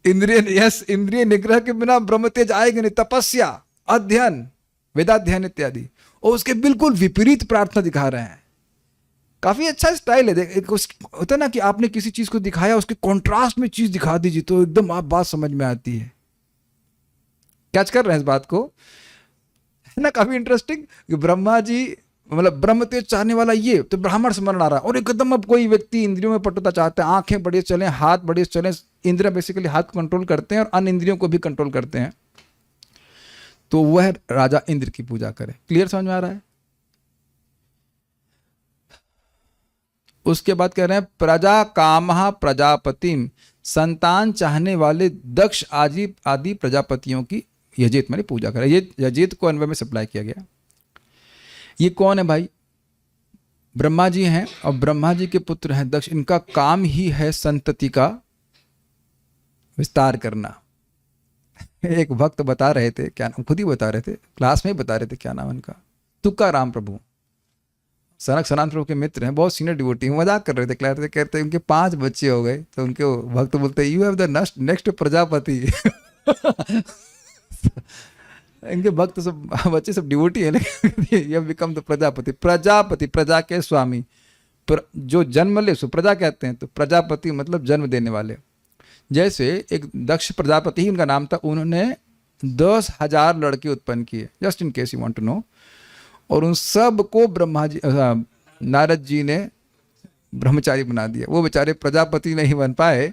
इंद्रिय निग्रह के बिना ब्रह्म तेज आएगा नहीं, तपस्या, अध्ययन, वेदाध्ययन इत्यादि, और उसके बिल्कुल विपरीत प्रार्थना दिखा रहे हैं। काफी अच्छा स्टाइल है। होता है ना कि आपने किसी चीज को दिखाया, उसके कॉन्ट्रास्ट में चीज दिखा दीजिए तो एकदम आप बात समझ में आती है। कैच कर रहे हैं इस बात को, है ना? काफी इंटरेस्टिंग। ब्रह्मा जी मतलब ब्रह्म तेज चाहने वाला ये तो ब्राह्मण स्मरण आ रहा है, और एकदम अब कोई व्यक्ति इंद्रियों में पटुता चाहता है, आंखें बड़े चले, हाथ बड़े चले। इंद्र बेसिकली हाथ को कंट्रोल करते हैं और अन्य इंद्रियों को भी कंट्रोल करते हैं, तो वह राजा इंद्र की पूजा करे। क्लियर समझ में आ रहा है? उसके बाद कह रहे हैं प्रजा कामः प्रजापतिम, संतान चाहने वाले दक्ष आदि प्रजापतियों की यजेत माने पूजा करे। ये यजेत को अन्वय में सप्लाई किया गया। ये कौन है भाई? ब्रह्मा जी हैं, और ब्रह्मा जी के पुत्र हैं दक्ष। इनका काम ही है संतति का विस्तार करना। एक भक्त बता रहे थे, क्या नाम, खुद ही बता रहे थे, क्लास में ही बता रहे थे, क्या नाम उनका, तुकाराम प्रभु, सनातन प्रभु के मित्र हैं, बहुत सीनियर डिवोटी, मजाक कर रहे थे, कहते उनके 5 बच्चे हो गए, तो उनके भक्त बोलते you have the next Prajapati इनके भक्त सब बच्चे सब डिवोटी है, ये बिकम द प्रजापति। प्रजापति प्रजा के स्वामी, जो जन्म ले सो प्रजा कहते हैं, तो प्रजापति मतलब जन्म देने वाले। जैसे एक दक्ष प्रजापति ही उनका नाम था, उन्होंने 10,000 लड़के उत्पन्न किए, just in case you want to know, और उन सब को ब्रह्मा जी नारद जी ने ब्रह्मचारी बना दिया। वो बेचारे प्रजापति नहीं बन पाए।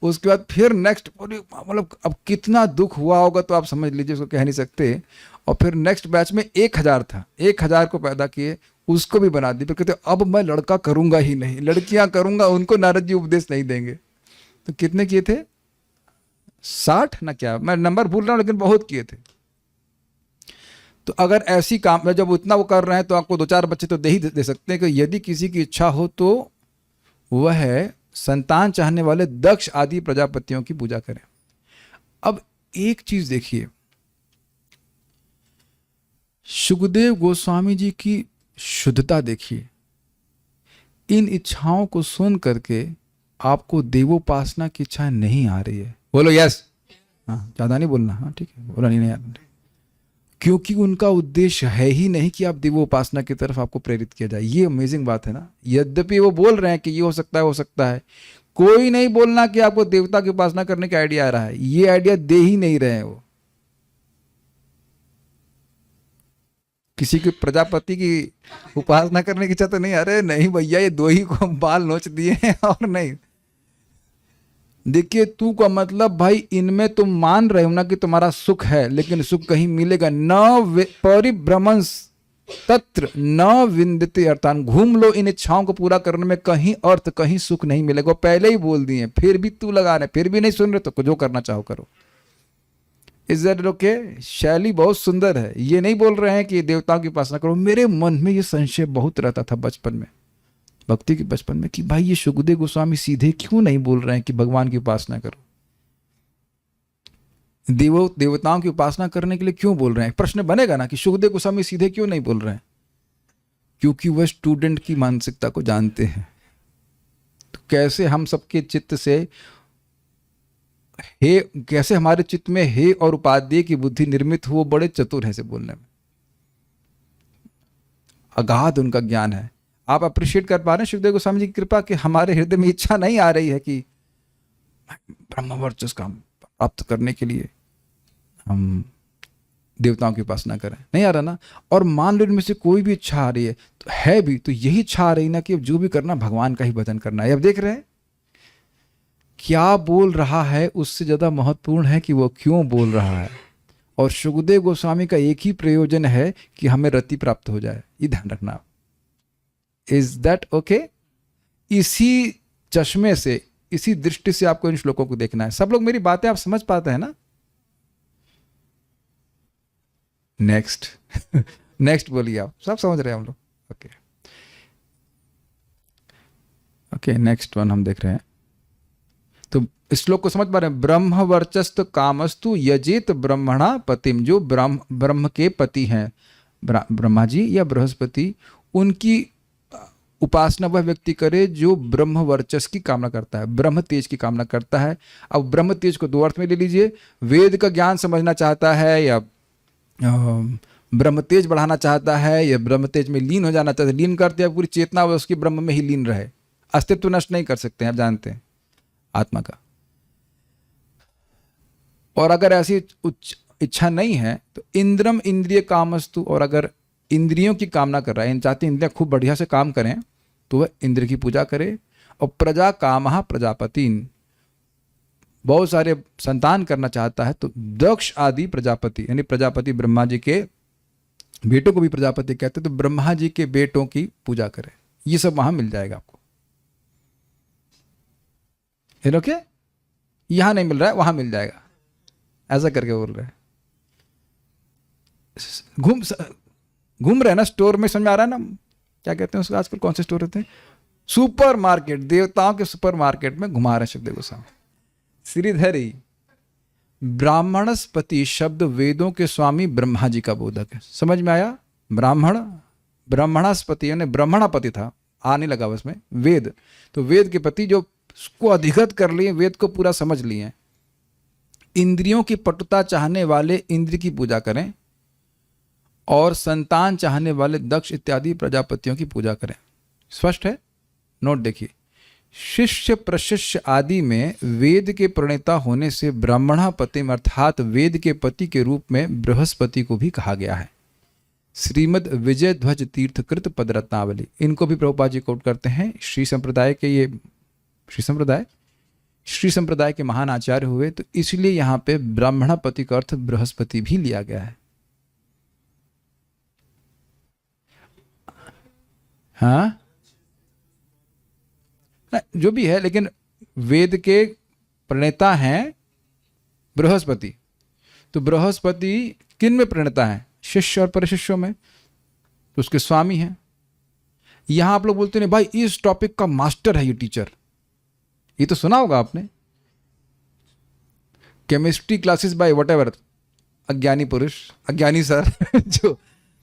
उसके बाद फिर नेक्स्ट, मतलब अब कितना दुख हुआ होगा तो आप समझ लीजिए, उसको कह नहीं सकते। और फिर नेक्स्ट बैच में 1,000 था, 1,000 को पैदा किए, उसको भी बना दिए। फिर कहते अब मैं लड़का करूंगा ही नहीं, लड़कियां करूंगा, उनको नारद जी उपदेश नहीं देंगे। तो कितने किए थे? 60 ना, क्या मैं नंबर भूल रहा हूं, लेकिन बहुत किए थे। तो अगर ऐसी काम, जब उतना वो कर रहे हैं तो आपको 2-4 बच्चे तो दे ही दे सकते हैं। कि यदि किसी की इच्छा हो तो वह संतान चाहने वाले दक्ष आदि प्रजापतियों की पूजा करें। अब एक चीज देखिए, सुखदेव गोस्वामी जी की शुद्धता देखिए। इन इच्छाओं को सुन करके आपको देवोपासना की इच्छा नहीं आ रही है? बोलो यस। हाँ, ज्यादा नहीं बोलना। हाँ ठीक है, बोला नहीं यार, क्योंकि उनका उद्देश्य है ही नहीं कि आप देवोपासना की तरफ आपको प्रेरित किया जाए। ये अमेजिंग बात है ना। यद्यपि वो बोल रहे हैं कि ये हो सकता है, हो सकता है, कोई नहीं बोलना कि आपको देवता की उपासना करने का आइडिया आ रहा है। ये आइडिया दे ही नहीं रहे हैं वो। किसी की प्रजापति की उपासना करने की इच्छा तो नहीं। अरे नहीं भैया, ये 2 ही को बाल नोच दिए हैं और नहीं। देखिए, तू का मतलब भाई, इनमें तुम मान रहे हो ना कि तुम्हारा सुख है, लेकिन सुख कहीं मिलेगा न। परिभ्रमंस तत्र न विंदते अर्थान, घूम लो इन इच्छाओं को पूरा करने में, कहीं अर्थ कहीं सुख नहीं मिलेगा। पहले ही बोल दिए, फिर भी तू लगा रहे, फिर भी नहीं सुन रहे, तो जो करना चाहो करो। Is that okay? शैली बहुत सुंदर है। ये नहीं बोल रहे हैं कि देवताओं की उपासना करो। मेरे मन में ये संशय बहुत रहता था बचपन में, भक्ति के बचपन में, कि भाई ये शुकदेव गोस्वामी सीधे क्यों नहीं बोल रहे हैं कि भगवान की उपासना करो, देवताओं की उपासना करने के लिए क्यों बोल रहे हैं? प्रश्न बनेगा ना कि शुकदेव गोस्वामी सीधे क्यों नहीं बोल रहे हैं? क्योंकि वह स्टूडेंट की मानसिकता को जानते हैं। तो कैसे हम सबके चित्त से हे, कैसे हमारे चित्त में हे और उपादेय की बुद्धि निर्मित हो, बड़े चतुर है से बोलने में, अगाध उनका ज्ञान है। आप अप्रिशिएट कर पा रहे हैं सुखदेव गोस्वामी जी की कृपा कि हमारे हृदय में इच्छा नहीं आ रही है कि ब्रह्मवर्चस्व का प्राप्त करने के लिए हम देवताओं की उपासना करें। नहीं आ रहा ना? और मान लो इनमें से कोई भी इच्छा आ रही है, तो है भी, तो यही इच्छा आ रही ना कि अब जो भी करना भगवान का ही भजन करना है। अब देख रहे हैं क्या बोल रहा है, उससे ज्यादा महत्वपूर्ण है कि वो क्यों बोल रहा है। और सुखदेव गोस्वामी का एक ही प्रयोजन है कि हमें रति प्राप्त हो जाए, ये ध्यान रखना। Is that okay? इसी चश्मे से, इसी दृष्टि से आपको इन श्लोकों को देखना है। सब लोग मेरी बातें आप समझ पाते हैं ना? नेक्स्ट नेक्स्ट बोलिए, आप सब समझ रहे हैं हम लोग? ओके ओके, नेक्स्ट वन हम देख रहे हैं। तो इस श्लोक को समझ पा रहे हैं? ब्रह्म वर्चस्व कामस्तु यजेत ब्रह्मणा पतिम, जो ब्रह्म के पति हैं, ब्रह्मा जी या बृहस्पति, उनकी उपासना वह व्यक्ति करे जो ब्रह्म वर्चस्व की कामना करता है, ब्रह्म तेज की कामना करता है। अब ब्रह्म तेज को दो अर्थ में ले लीजिए, वेद का ज्ञान समझना चाहता है, या ब्रह्म तेज बढ़ाना चाहता है, या ब्रह्म तेज में लीन हो जाना चाहता है। लीन करते हैं पूरी चेतना उसकी ब्रह्म में ही लीन रहे, अस्तित्व नष्ट नहीं कर सकते हैं, आप जानते हैं आत्मा का। और अगर ऐसी उच्च इच्छा नहीं है तो इंद्रम इंद्रिय कामस्तु, और अगर इंद्रियों की कामना कर रहा है, चाहते इंद्रियां खूब बढ़िया से काम करें, तो वह इंद्र की पूजा करे। और प्रजा कामः प्रजापतिन, बहुत सारे संतान करना चाहता है तो दक्ष आदि प्रजापति, यानी प्रजापति ब्रह्मा जी के बेटों को भी प्रजापति कहते हैं, तो ब्रह्मा जी के बेटों की पूजा करें। ये सब वहां मिल जाएगा आपको। ओके? यहां नहीं मिल रहा है, वहां मिल जाएगा, ऐसा करके बोल रहे हैं। घूम रहे हैं ना स्टोर में, समझ में आ रहा है ना? क्या कहते हैं उसको आजकल, कौन से स्टोर होते हैं? सुपर मार्केट, देवताओं के सुपर मार्केट में घुमा रहे हैं सुखदेव गोस्वामी। श्रीधरी, ब्राह्मणस्पति शब्द वेदों के स्वामी ब्रह्मा जी का बोधक है। समझ में आया? ब्राह्मण, ब्रह्मणस्पति यानी ब्रह्मणापति था, आने लगा उसमें वेद, तो वेद के पति जो उसको अधिगत कर लिए, वेद को पूरा समझ लिए। इंद्रियों की पटुता चाहने वाले इंद्र की पूजा करें, और संतान चाहने वाले दक्ष इत्यादि प्रजापतियों की पूजा करें। स्पष्ट है? नोट देखिए, शिष्य प्रशिष्य आदि में वेद के प्रणेता होने से ब्राह्मणापति अर्थात वेद के पति के रूप में बृहस्पति को भी कहा गया है। श्रीमद विजय ध्वज तीर्थकृत पदरत्नावली, इनको भी प्रभुपाद जी कोट करते हैं। श्री संप्रदाय के, ये श्री संप्रदाय के महान आचार्य हुए, तो इसलिए यहाँ पे ब्राह्मणापति का अर्थ बृहस्पति भी लिया गया है। हाँ, जो भी है, लेकिन वेद के प्रणेता हैं बृहस्पति, तो बृहस्पति किन में प्रणेता है? शिष्य और परिशिष्यों में, तो उसके स्वामी हैं। यहां आप लोग बोलते हैं भाई इस टॉपिक का मास्टर है ये टीचर, ये तो सुना होगा आपने, केमिस्ट्री क्लासेस बाय व्हाटएवर, अज्ञानी पुरुष, अज्ञानी सर जो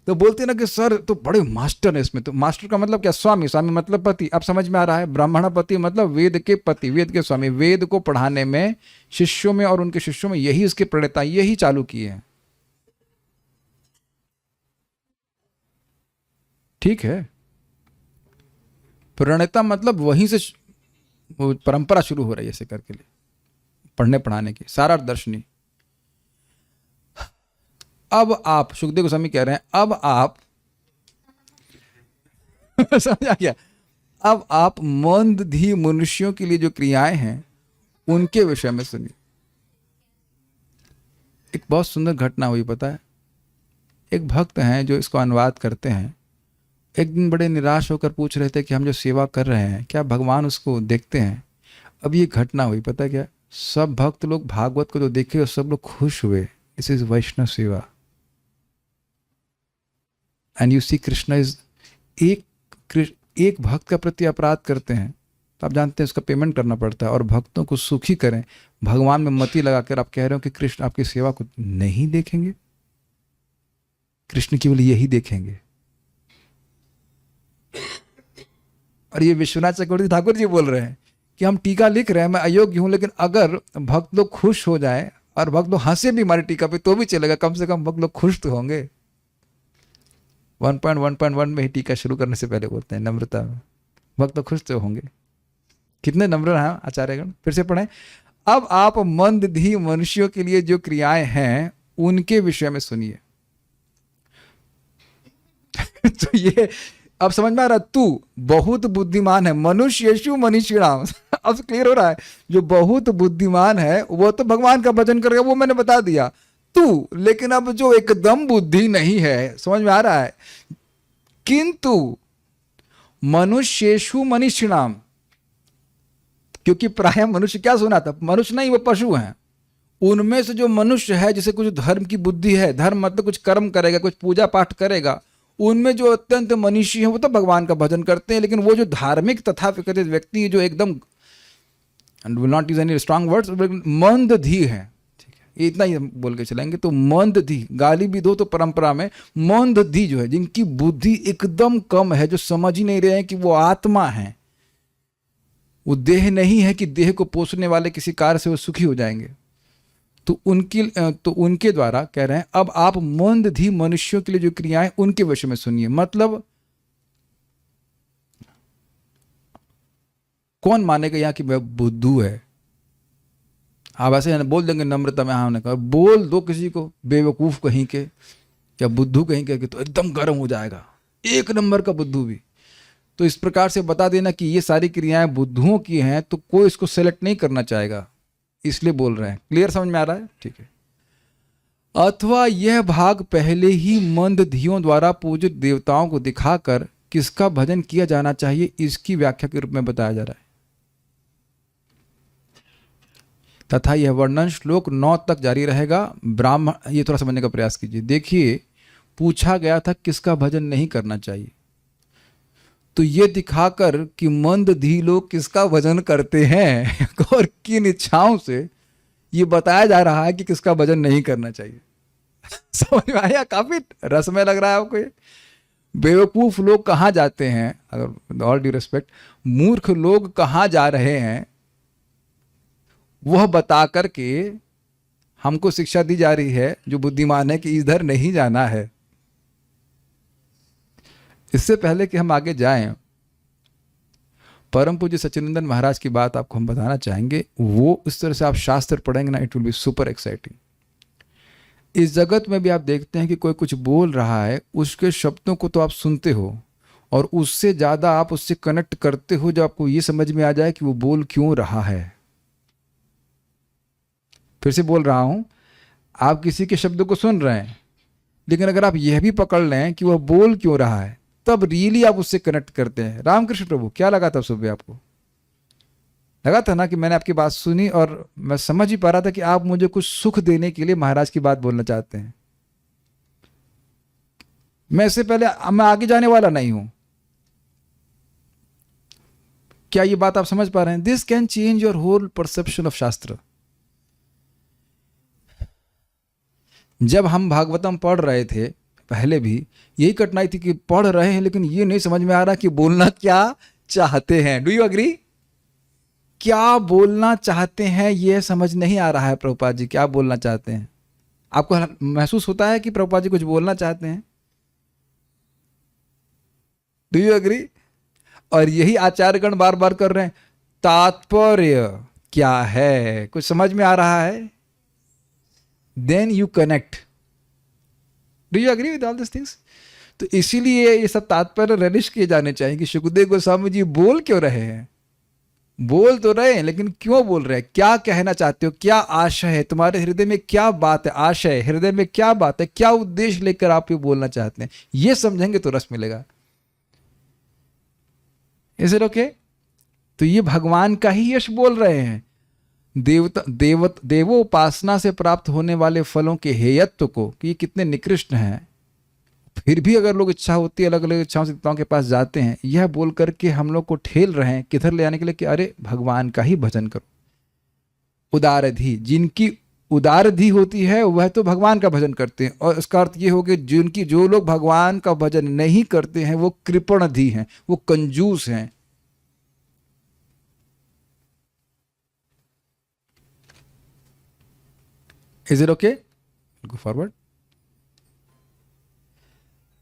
तो बोलते हैं ना कि सर तो बड़े मास्टर है इसमें। तो मास्टर का मतलब क्या? स्वामी, स्वामी मतलब पति। अब समझ में आ रहा है? ब्राह्मणपति मतलब वेद के पति, वेद के स्वामी। वेद को पढ़ाने में शिष्यों में और उनके शिष्यों में यही इसके प्रणेता, यही चालू किए हैं। ठीक है? प्रणेता मतलब वहीं से वो परंपरा शुरू हो रही है ऐसे करके लिए पढ़ने पढ़ाने की, सारा दर्शनी। अब आप, सुखदेव गोस्वामी कह रहे हैं, अब आप समझा क्या? अब आप मंदधी मनुष्यों के लिए जो क्रियाएं हैं उनके विषय में सुनिए। एक बहुत सुंदर घटना हुई, पता है? एक भक्त हैं जो इसको अनुवाद करते हैं, एक दिन बड़े निराश होकर पूछ रहे थे कि हम जो सेवा कर रहे हैं क्या भगवान उसको देखते हैं। अब ये घटना हुई, पता क्या, सब भक्त लोग भागवत को तो देखे और सब लोग खुश हुए। This is Vaishnava seva. And you see Krishna is एक भक्त का प्रति अपराध करते हैं तो आप जानते हैं उसका पेमेंट करना पड़ता है, और भक्तों को सुखी करें, भगवान में मति लगाकर आप कह रहे हो कि कृष्ण आपकी सेवा को नहीं देखेंगे, कृष्ण केवल यही देखेंगे। और ये विश्वनाथ चक्रवर्ती ठाकुर जी बोल रहे हैं कि हम टीका लिख रहे हैं, मैं अयोग्य हूं, लेकिन अगर भक्त लोग खुश हो जाए और भक्त लोग हंसे भी हमारी टीका पे तो भी चलेगा, कम से कम भक्त लोग खुश तो होंगे। 1.1.1 में ही टीका शुरू करने से पहले बोलते हैं नम्रता में, भक्त लोग खुश तो होंगे। कितने नम्र हैं आचार्यगण, फिर से पढ़ें। अब आप मंदधी मनुष्यों के लिए जो क्रियाएं हैं उनके विषय में सुनिए। तो ये अब समझ में आ रहा, तू बहुत बुद्धिमान है, मनुष्येषु मनीषिणाम। अब क्लियर हो रहा है, जो बहुत बुद्धिमान है वो तो भगवान का भजन करेगा, वो मैंने बता दिया। तू लेकिन अब जो एकदम बुद्धि नहीं है, समझ में आ रहा है, किंतु मनुष्येषु मनीषिणाम, क्योंकि प्राय मनुष्य क्या सुना था, मनुष्य नहीं वो पशु हैं, उनमें से जो मनुष्य है जिसे कुछ धर्म की बुद्धि है, धर्म मतलब कुछ कर्म करेगा, कुछ पूजा पाठ करेगा, उनमें जो अत्यंत मनीषी हैं वो तो भगवान का भजन करते हैं। लेकिन वो जो धार्मिक तथाकथित व्यक्ति जो एकदम, will not use any strong words, मंदधी है, ठीक है, ये इतना ही बोल के चलेंगे। तो मंदधी, गाली भी दो तो परंपरा में मंदधी जो है, जिनकी बुद्धि एकदम कम है, जो समझ ही नहीं रहे हैं कि वो आत्मा है, वो देह नहीं है कि देह को पोषने वाले किसी कार्य से वो सुखी हो जाएंगे। तो उनके द्वारा कह रहे हैं अब आप मंदधी मनुष्यों के लिए जो क्रियाएं उनके विषय में सुनिए। मतलब कौन मानेगा यहां कि वह बुद्धू है? आप ऐसे बोल देंगे नम्रता में, हाँ ने कहा, बोल दो किसी को बेवकूफ कहीं के या बुद्धू कहीं के तो एकदम गर्म हो जाएगा, एक नंबर का बुद्धू भी। तो इस प्रकार से बता देना कि ये सारी क्रियाएं बुद्धुओं की हैं तो कोई इसको सेलेक्ट नहीं करना चाहेगा, इसलिए बोल रहे हैं। क्लियर समझ में आ रहा है? ठीक है। अथवा यह भाग पहले ही मंदधियों द्वारा पूजित देवताओं को दिखाकर किसका भजन किया जाना चाहिए इसकी व्याख्या के रूप में बताया जा रहा है। तथा यह वर्णन श्लोक 9 तक जारी रहेगा। ब्राह्मण, ये थोड़ा समझने का प्रयास कीजिए। देखिए, पूछा गया था किसका भजन नहीं करना चाहिए, तो ये दिखाकर कि मंदधी लोग किसका भजन करते हैं और किन इच्छाओं से, ये बताया जा रहा है कि किसका भजन नहीं करना चाहिए। समझ में आया? काफी रसमय लग रहा है आपको ये? बेवकूफ लोग कहाँ जाते हैं, अगर ऑल ड्यू रिस्पेक्ट, मूर्ख लोग कहाँ जा रहे हैं, वह बता करके हमको शिक्षा दी जा रही है जो बुद्धिमान है कि इधर नहीं जाना है। इससे पहले कि हम आगे जाएं, परम पूज्य सच्चिदानंद महाराज की बात आपको हम बताना चाहेंगे। वो इस तरह से आप शास्त्र पढ़ेंगे ना, it will be super exciting. इस जगत में भी आप देखते हैं कि कोई कुछ बोल रहा है, उसके शब्दों को तो आप सुनते हो और उससे ज़्यादा आप उससे कनेक्ट करते हो जब आपको ये समझ में आ जाए कि वो बोल क्यों रहा है। फिर से बोल रहा हूं, आप किसी के शब्दों को सुन रहे हैं, लेकिन अगर आप यह भी पकड़ लें कि वह बोल क्यों रहा है, तब रियली आप उससे कनेक्ट करते हैं। रामकृष्ण प्रभु, क्या लगा था सुबह आपको? लगा था ना कि मैंने आपकी बात सुनी और मैं समझ ही पा रहा था कि आप मुझे कुछ सुख देने के लिए महाराज की बात बोलना चाहते हैं। मैं इससे पहले मैं आगे जाने वाला नहीं हूं। क्या ये बात आप समझ पा रहे हैं? This can change your whole perception of shastra. जब हम भागवतम पढ़ रहे थे पहले भी यही कठिनाई थी कि पढ़ रहे हैं लेकिन ये नहीं समझ में आ रहा कि बोलना क्या चाहते हैं। Do you agree? क्या बोलना चाहते हैं ये समझ नहीं आ रहा है। प्रभुपाद जी क्या बोलना चाहते हैं? आपको महसूस होता है कि प्रभुपाद जी कुछ बोलना चाहते हैं? Do you agree? और यही आचार्यगण बार बार कर रहे हैं, तात्पर्य क्या है, कुछ समझ में आ रहा है? Then you connect. Do you agree with all this things? तो इसीलिए ये सब तात्पर्य रनिश किए जाने चाहिए कि सुखदेव गोस्वामी जी बोल क्यों रहे हैं, बोल तो रहे हैं, लेकिन क्यों बोल रहे हैं, क्या कहना चाहते हो, क्या आशय है तुम्हारे हृदय में, क्या बात है, आशय हृदय में क्या बात है, क्या उद्देश्य लेकर आप ये बोलना चाहते हैं, ये समझेंगे तो रस मिलेगा। Is it okay? तो ये भगवान का ही यश बोल रहे हैं। देवोपासना से प्राप्त होने वाले फलों के हेयत्व को, कि ये कितने निकृष्ट हैं, फिर भी अगर लोग इच्छा होती है अलग अलग इच्छाओं से देवताओं के पास जाते हैं, यह बोल करके हम लोग को ठेल रहे हैं किधर ले आने के लिए कि अरे भगवान का ही भजन करो। उदारधि, जिनकी उदारधि होती है वह तो भगवान का भजन करते हैं, और इसका अर्थ ये हो कि जो लोग भगवान का भजन नहीं करते हैं वो कृपणधि हैं, वो कंजूस हैं। Is it okay? Go forward.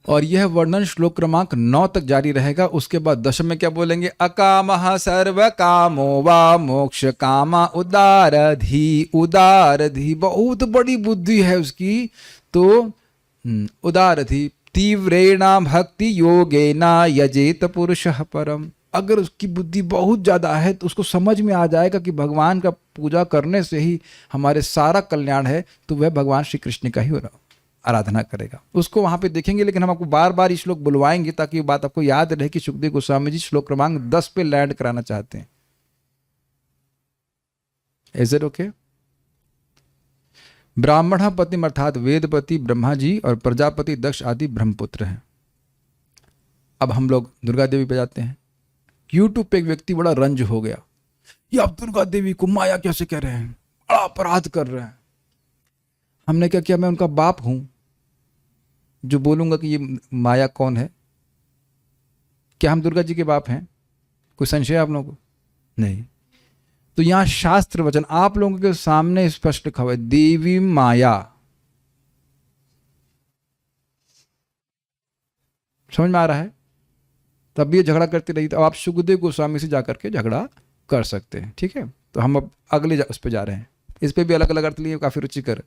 और यह वर्णन श्लोक क्रमांक 9 तक जारी रहेगा। उसके बाद दशम में क्या बोलेंगे? अकामः सर्व कामो वा मोक्ष कामा उदारधि। उदारधि बहुत बड़ी बुद्धि है उसकी, तो उदारधि तीव्रेण भक्ति योगेना यजेत पुरुषः परम। अगर उसकी बुद्धि बहुत ज़्यादा है तो उसको समझ में आ जाएगा कि भगवान का पूजा करने से ही हमारे सारा कल्याण है, तो वह भगवान श्री कृष्ण का ही आराधना करेगा। उसको वहां पे देखेंगे, लेकिन हम आपको बार बार ये श्लोक बुलवाएंगे ताकि ये बात आपको याद रहे कि सुखदेव गोस्वामी जी श्लोक क्रमांक 10 पे लैंड कराना चाहते हैं। Is it okay? ब्राह्मण पति अर्थात वेदपति ब्रह्मा जी और प्रजापति दक्ष आदि ब्रह्मपुत्र हैं। अब हम लोग दुर्गा देवी पे जाते हैं। यूट्यूब पे एक व्यक्ति बड़ा रंज हो गया, ये आप दुर्गा देवी को माया कैसे कह रहे हैं, बड़ा अपराध कर रहे हैं। हमने क्या किया, मैं उनका बाप हूं जो बोलूंगा कि ये माया कौन है? क्या हम दुर्गा जी के बाप हैं? कोई संशय आप लोगों को? नहीं। तो यहां शास्त्र वचन आप लोगों के सामने स्पष्ट लिखा हुआ है, देवी माया। समझ में आ रहा है? तब ये झगड़ा करती रही, तो आप सुखदेव गोस्वामी से जाकर के झगड़ा कर सकते हैं। ठीक है, तो हम अब अगले उस पर जा रहे हैं। इस पे भी अलग अलग अर्थ लिए, काफी रुचिकर।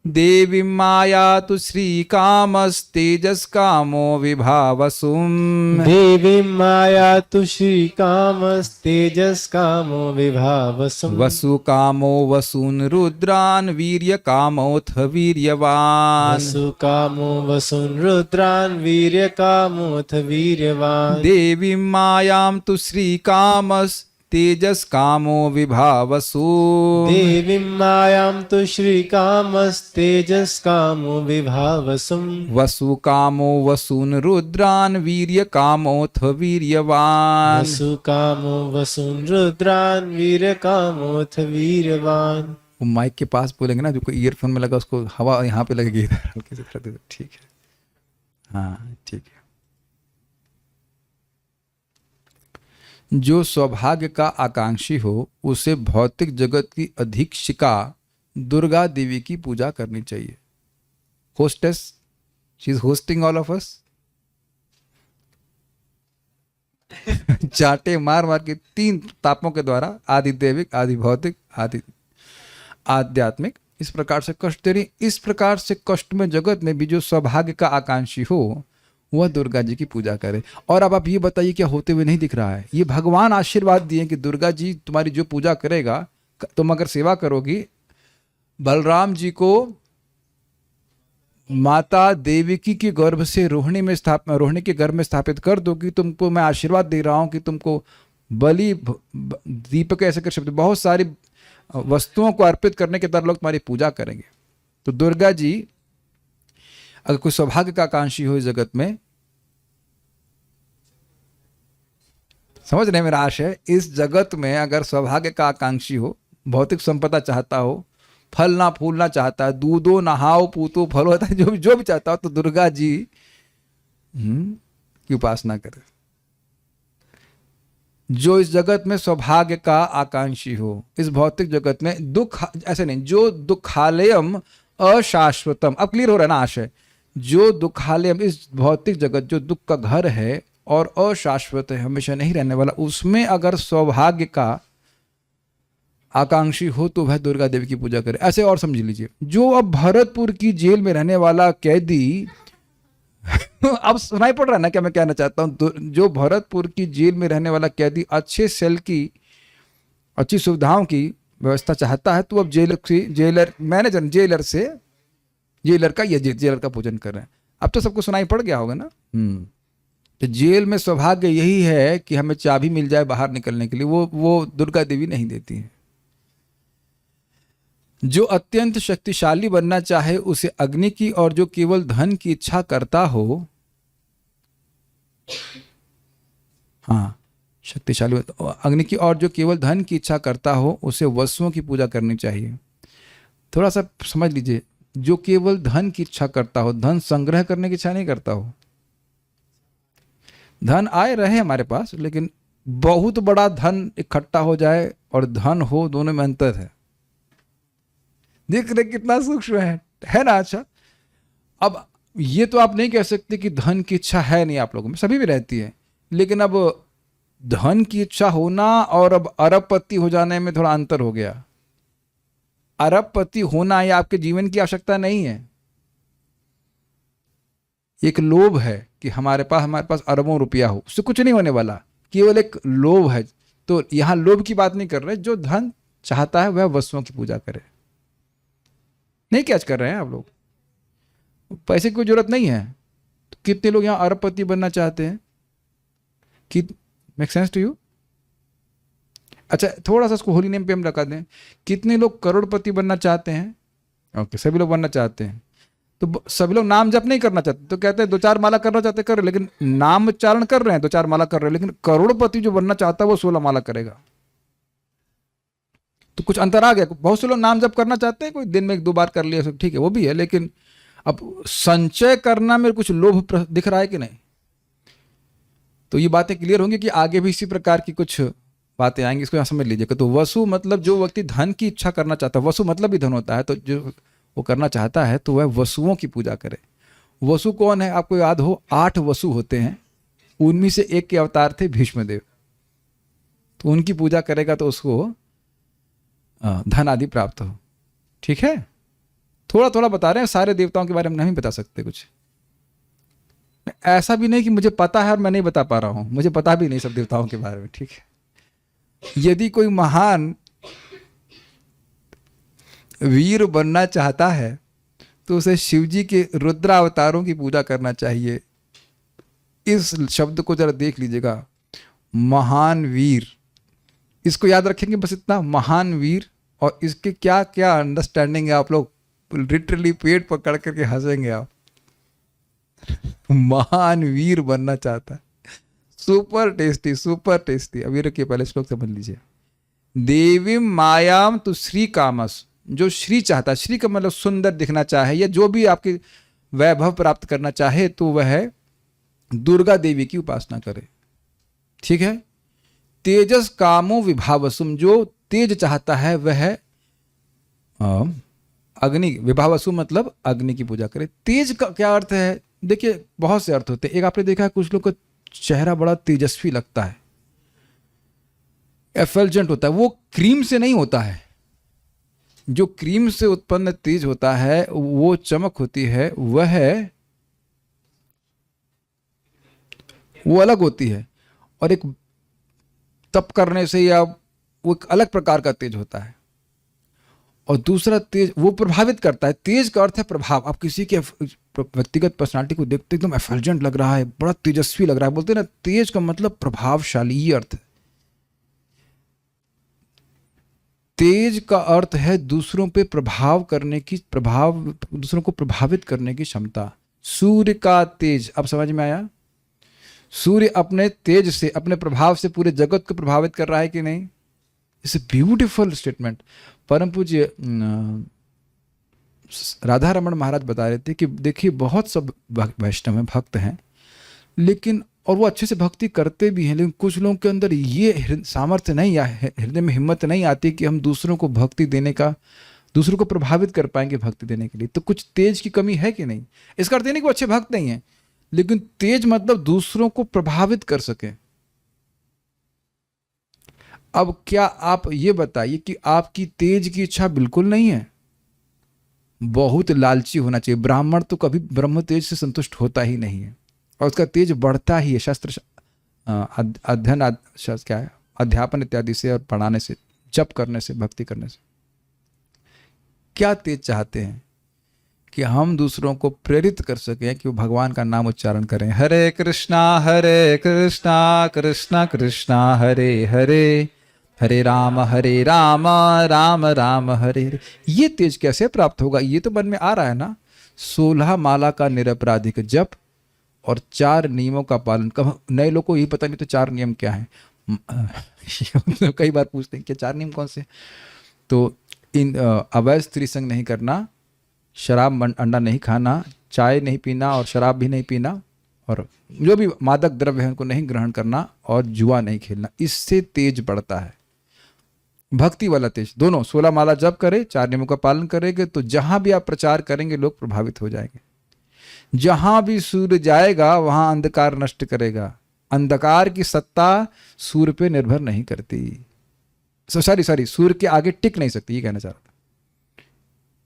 देवी माया तु श्री कामस्तेजस कामो विभावसुम। देवी माया तु श्री कामस्तेजस कामो विभावसुम। वसु कामो वसून रुद्रान वीर्य कामोऽथ वीर्यवान। वसु कामो वसून रुद्रान वीर्य कामोऽथ वीर्यवान। देवी मायां तु श्री कामस तेजस कामो विभावसु। देवी मायां तु श्री कामस्तेजस कामो विभावसुम। वसु कामो वसून रुद्रान वीर्य कामोऽथ वीर्यवान। वसु कामो वसून रुद्रान वीर्य कामोऽथ वीर्यवान। वो माइक के पास बोलेंगे ना, जो कोई ईयरफोन में लगा उसको हवा यहाँ पे लगेगी इधर हल्के से कर दे। ठीक है, हाँ ठीक है। जो सौभाग्य का आकांक्षी हो उसे भौतिक जगत की अधीक्षिका दुर्गा देवी की पूजा करनी चाहिए। Hostess, she is hosting all of us. चाटे मार मार के 3 तापों के द्वारा, आदि दैविक, आदि भौतिक, आदि आध्यात्मिक, इस प्रकार से कष्ट दे रही। इस प्रकार से कष्ट में जगत में भी जो सौभाग्य का आकांक्षी हो वह दुर्गा जी की पूजा करे। और अब आप ये बताइए, क्या होते हुए नहीं दिख रहा है? ये भगवान आशीर्वाद दिए कि दुर्गा जी तुम्हारी जो पूजा करेगा, तुम अगर सेवा करोगी, बलराम जी को माता देवकी के गर्भ से रोहिणी के गर्भ में स्थापित कर दोगी, तुमको मैं आशीर्वाद दे रहा हूं कि तुमको बलि, दीपक, ऐसे कर शब्द, बहुत सारी वस्तुओं को अर्पित करने के द्वारा लोग तुम्हारी पूजा करेंगे। तो दुर्गा जी, अगर कोई सौभाग्य का आकांक्षी हो इस जगत में, समझ रहे मेरा आशय, इस जगत में अगर सौभाग्य का आकांक्षी हो, भौतिक संपदा चाहता हो, फलना फूलना चाहता है, दूधो नहाओ पूतो फल होता है, जो भी चाहता हो, तो दुर्गा जी की उपासना करे। जो इस जगत में सौभाग्य का आकांक्षी हो, इस भौतिक जगत में दुख, ऐसे नहीं, जो दुखालयम अशाश्वतम। अब क्लियर हो रहा है ना आशय? जो दुखालयम, इस भौतिक जगत जो दुख का घर है और अशाश्वत है, हमेशा नहीं रहने वाला, उसमें अगर सौभाग्य का आकांक्षी हो तो वह दुर्गा देवी की पूजा करे। ऐसे और समझ लीजिए, जो अब भरतपुर की जेल में रहने वाला कैदी अब सुनाई पड़ रहा है ना क्या मैं कहना चाहता हूं? जो भरतपुर की जेल में रहने वाला कैदी अच्छे सेल की अच्छी सुविधाओं की व्यवस्था चाहता है, तो अब जेलर का पूजन कर रहे हैं। अब तो सबको सुनाई पड़ गया होगा ना। तो जेल में सौभाग्य यही है कि हमें चाबी मिल जाए बाहर निकलने के लिए, वो दुर्गा देवी नहीं देती है। जो अत्यंत शक्तिशाली बनना चाहे उसे अग्नि की, और जो केवल धन की इच्छा करता हो, हाँ शक्तिशाली अग्नि की, और जो केवल धन की इच्छा करता हो उसे वसुओं की पूजा करनी चाहिए। थोड़ा सा समझ लीजिए, जो केवल धन की इच्छा करता हो, धन संग्रह करने की इच्छा नहीं करता हो। धन आए रहे हमारे पास, लेकिन बहुत बड़ा धन इकट्ठा हो जाए और धन हो, दोनों में अंतर है। देख रहे कितना सूक्ष्म है ना। अच्छा, अब ये तो आप नहीं कह सकते कि धन की इच्छा है नहीं आप लोगों में, सभी में रहती है, लेकिन अब धन की इच्छा होना और अब अरबपति हो जाने में थोड़ा अंतर हो गया। अरबपति होना ये आपके जीवन की आवश्यकता नहीं है, एक लोभ है कि हमारे पास अरबों रुपया हो, उससे कुछ नहीं होने वाला, केवल एक लोभ है। तो यहां लोभ की बात नहीं कर रहे, जो धन चाहता है वह वस्तुओं की पूजा करे। नहीं कैच कर रहे हैं आप लोग? पैसे की कोई जरूरत नहीं है। तो कितने लोग यहां अरबपति बनना चाहते हैं? Make sense to you? अच्छा, थोड़ा सा इसको होली नेम पे हम लगा दें, कितने लोग करोड़पति बनना चाहते हैं? ओके, सभी लोग बनना चाहते हैं। तो सभी लोग नाम जप नहीं करना चाहते, तो कहते हैं 2-4 माला करना चाहते कर, लेकिन नाम उच्चारण कर रहे हैं, 2-4 माला कर रहे हैं, लेकिन करोड़पति जो बनना चाहता है वो 16 माला करेगा। तो कुछ अंतर आ गया। बहुत से लोग नाम जप करना चाहते हैं, कोई दिन में 1-2 बार कर लिया, ठीक है, वो भी है, लेकिन अब संचय करना में कुछ लोभ दिख रहा है कि नहीं? तो ये बातें क्लियर होंगी कि आगे भी इसी प्रकार की कुछ बातें आएंगी, इसको यहाँ समझ लीजिएगा। तो वसु मतलब जो व्यक्ति धन की इच्छा करना चाहता है, वसु मतलब भी धन होता है, तो जो वो करना चाहता है तो वह वसुओं की पूजा करे। वसु कौन है? आपको याद हो 8 वसु होते हैं, उनमें से एक के अवतार थे भीष्मदेव। तो उनकी पूजा करेगा तो उसको धन आदि प्राप्त हो। ठीक है, थोड़ा थोड़ा बता रहे हैं, सारे देवताओं के बारे में नहीं बता सकते कुछ। ऐसा भी नहीं कि मुझे पता है और मैं नहीं बता पा रहा हूं, मुझे पता भी नहीं सब देवताओं के बारे में। ठीक है, यदि कोई महान वीर बनना चाहता है तो उसे शिवजी के रुद्रावतारों की पूजा करना चाहिए। इस शब्द को जरा देख लीजिएगा, महान वीर, इसको याद रखेंगे बस इतना, महान वीर। और इसके क्या क्या अंडरस्टैंडिंग है, आप लोग लिटरली पेट पकड़ करके हंसेंगे आप। महान वीर बनना चाहता है, सुपर टेस्टी, सुपर टेस्टी। अभी रखिए, पहले श्लोक समझ लीजिए। देवीम मायाम तो श्री कामस, जो श्री चाहता है, श्री का मतलब सुंदर दिखना चाहे या जो भी आपके वैभव प्राप्त करना चाहे, तो वह दुर्गा देवी की उपासना करे। ठीक है। तेजस कामो विभावसुम, जो तेज चाहता है वह अग्नि, विभावसु मतलब अग्नि की पूजा करे। तेज का क्या अर्थ है? देखिए, बहुत से अर्थ होते हैं। एक आपने देखा है, कुछ लोग का चेहरा बड़ा तेजस्वी लगता है, एफल्जेंट होता है, वो क्रीम से नहीं होता है। जो क्रीम से उत्पन्न तेज होता है, वो चमक होती है, वो अलग होती है। और एक तप करने से या वो एक अलग प्रकार का तेज होता है। और दूसरा तेज वो प्रभावित करता है। तेज का अर्थ है प्रभाव। आप किसी के व्यक्तिगत पर्सनालिटी को देखते एकदम एफल्जेंट लग रहा है, बड़ा तेजस्वी लग रहा है, बोलते हैं ना, तेज का मतलब प्रभावशाली, ये अर्थ है। तेज का अर्थ है दूसरों पे प्रभाव करने की, दूसरों को प्रभावित करने की क्षमता। सूर्य का तेज, अब समझ में आया? सूर्य अपने तेज से, अपने प्रभाव से पूरे जगत को प्रभावित कर रहा है कि नहीं? It's a beautiful statement. परम पूज्य राधा रमण महाराज बता रहे थे कि देखिए, बहुत सब वैष्णव हैं, भक्त हैं, लेकिन और वो अच्छे से भक्ति करते भी हैं, लेकिन कुछ लोगों के अंदर ये सामर्थ्य नहीं, या हृदय में हिम्मत नहीं आती कि हम दूसरों को भक्ति देने का, दूसरों को प्रभावित कर पाएंगे भक्ति देने के लिए। तो कुछ तेज की कमी है कि नहीं? इसका अर्थ नहीं कि वो अच्छे भक्त नहीं है, लेकिन तेज मतलब दूसरों को प्रभावित कर सके। अब क्या आप ये बताइए कि आपकी तेज की इच्छा बिल्कुल नहीं है? बहुत लालची होना चाहिए। ब्राह्मण तो कभी ब्रह्म तेज से संतुष्ट होता ही नहीं है, और उसका तेज बढ़ता ही है शास्त्र अध्ययन, क्या है, अध्यापन इत्यादि से और पढ़ाने से जप करने से, भक्ति करने से। क्या तेज चाहते हैं कि हम दूसरों को प्रेरित कर सकें कि वो भगवान का नाम उच्चारण करें। हरे कृष्णा कृष्णा कृष्णा हरे हरे, हरे राम राम राम हरे हरे। ये तेज कैसे प्राप्त होगा? ये तो मन में आ रहा है ना। 16 माला का निरपराधिक जप और 4 नियमों का पालन। कब नए लोगों को यही पता नहीं तो 4 नियम क्या है। कई बार पूछते हैं कि 4 नियम कौन से? तो इन अवैध स्त्री संग नहीं करना, शराब अंडा नहीं खाना, चाय नहीं पीना और शराब भी नहीं पीना, और जो भी मादक द्रव्य है उनको नहीं ग्रहण करना, और जुआ नहीं खेलना। इससे तेज बढ़ता है, भक्ति वाला तेज। दोनों 16 माला जप करे, 4 नियमों का पालन करेंगे तो जहां भी आप प्रचार करेंगे लोग प्रभावित हो जाएंगे। जहां भी सूर्य जाएगा वहां अंधकार नष्ट करेगा। अंधकार की सत्ता सूर्य पे निर्भर नहीं करती। सॉरी, सूर्य के आगे टिक नहीं सकती, ये कहना चाह रहा था।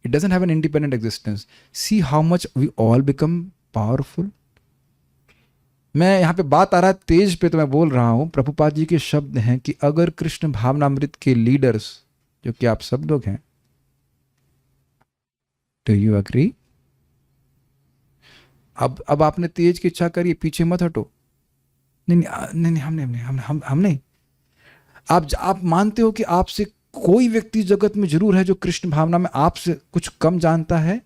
It doesn't have an independent existence. See how much we all become powerful. मैं यहाँ पे बात आ रहा है तेज पे, तो मैं बोल रहा हूँ प्रभुपाद जी के शब्द हैं कि अगर कृष्ण भावनामृत के लीडर्स, जो कि आप सब लोग हैं, डू यू एग्री? अब आपने तेज की इच्छा करी, पीछे मत हटो। नहीं, हम नहीं। आप मानते हो कि आपसे कोई व्यक्ति जगत में जरूर है जो कृष्ण भावना में आपसे कुछ कम जानता है,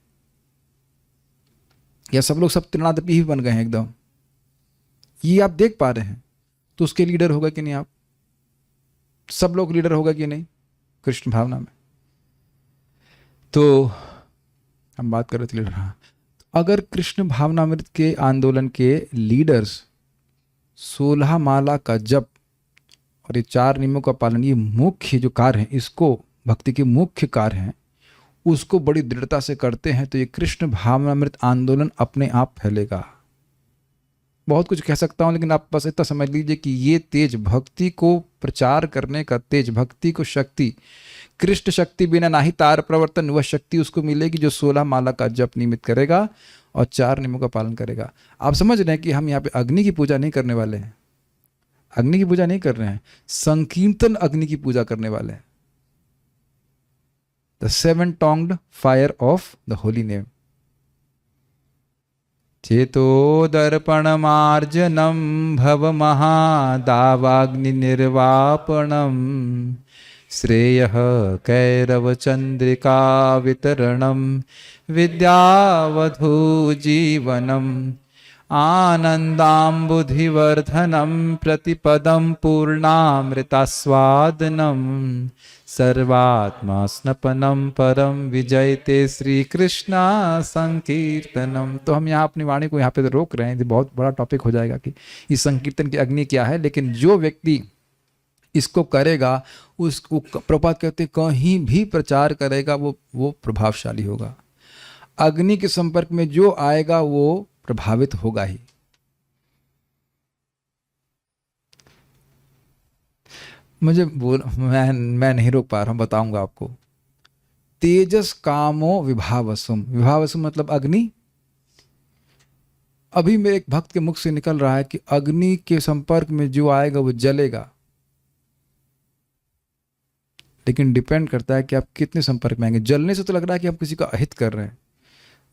या सब लोग सब त्रिनादपी ही बन गए हैं एकदम? ये आप देख पा रहे हैं, तो उसके लीडर होगा कि नहीं? आप सब लोग लीडर होगा कि नहीं कृष्ण भावना में? तो हम बात कर रहे थे लीडर। हाँ, अगर कृष्ण भावनामृत के आंदोलन के लीडर्स 16 माला का जप और ये 4 नियमों का पालन, ये मुख्य जो कार्य हैं, इसको भक्ति के मुख्य कार्य हैं, उसको बड़ी दृढ़ता से करते हैं, तो ये कृष्ण भावनामृत आंदोलन अपने आप फैलेगा। बहुत कुछ कह सकता हूँ, लेकिन आप बस इतना समझ लीजिए कि ये तेज, भक्ति को प्रचार करने का तेज, भक्ति को शक्ति, कृष्ण शक्ति बिना नाही तार प्रवर्तन, वह शक्ति उसको मिलेगी जो 16 माला का जप नियमित करेगा और 4 नियमों का पालन करेगा। आप समझ रहे हैं कि हम यहाँ पे अग्नि की पूजा नहीं करने वाले हैं, अग्नि की पूजा नहीं कर रहे हैं, संकीर्तन अग्नि की पूजा करने वाले हैं। The 7-tongued fire of the holy name. चेतो दर्पण मार्जनम भव महादावाग्नि निर्वापणम, श्रेयः कैरव चंद्रिका वितरणम, विद्यावधू जीवनम, आनंदाम्बुधिवर्धनम, प्रतिपदम पूर्णामृतास्वादनम, सर्वात्मा स्नपनम परम विजयते श्री कृष्णा संकीर्तनम। तो हम यहाँ अपनी वाणी को यहाँ पे तो रोक रहे हैं, ये बहुत बड़ा टॉपिक हो जाएगा कि इस संकीर्तन की अग्नि क्या है, लेकिन जो व्यक्ति इसको करेगा उसको प्रभुपाद कहते कहीं भी प्रचार करेगा वो प्रभावशाली होगा। अग्नि के संपर्क में जो आएगा वो प्रभावित होगा ही। मैं नहीं रोक पा रहा हूं, बताऊंगा आपको। तेजस कामो विभावसुम, विभावसुम मतलब अग्नि। अभी मेरे एक भक्त के मुख से निकल रहा है कि अग्नि के संपर्क में जो आएगा वो जलेगा, लेकिन डिपेंड करता है कि आप कितने संपर्क में आएंगे। जलने से तो लग रहा है कि आप किसी का अहित कर रहे हैं,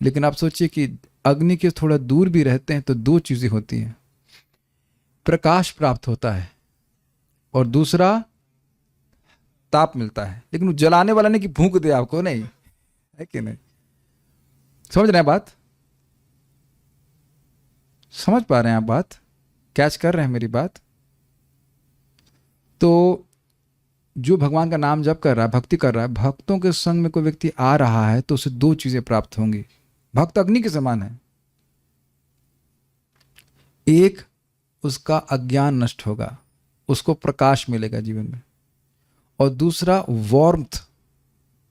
लेकिन आप सोचिए कि अग्नि के थोड़ा दूर भी रहते हैं तो 2 चीजें होती हैं, प्रकाश प्राप्त होता है और दूसरा ताप मिलता है। लेकिन वो जलाने वाला नहीं कि फूंक दे आपको, नहीं है कि नहीं? समझ रहे हैं बात? समझ पा रहे हैं आप बात? कैच कर रहे हैं मेरी बात? तो जो भगवान का नाम जप कर रहा है, भक्ति कर रहा है, भक्तों के संग में कोई व्यक्ति आ रहा है तो उसे 2 चीजें प्राप्त होंगी। भक्त अग्नि के समान है, एक उसका अज्ञान नष्ट होगा, उसको प्रकाश मिलेगा जीवन में, और दूसरा वार्मथ,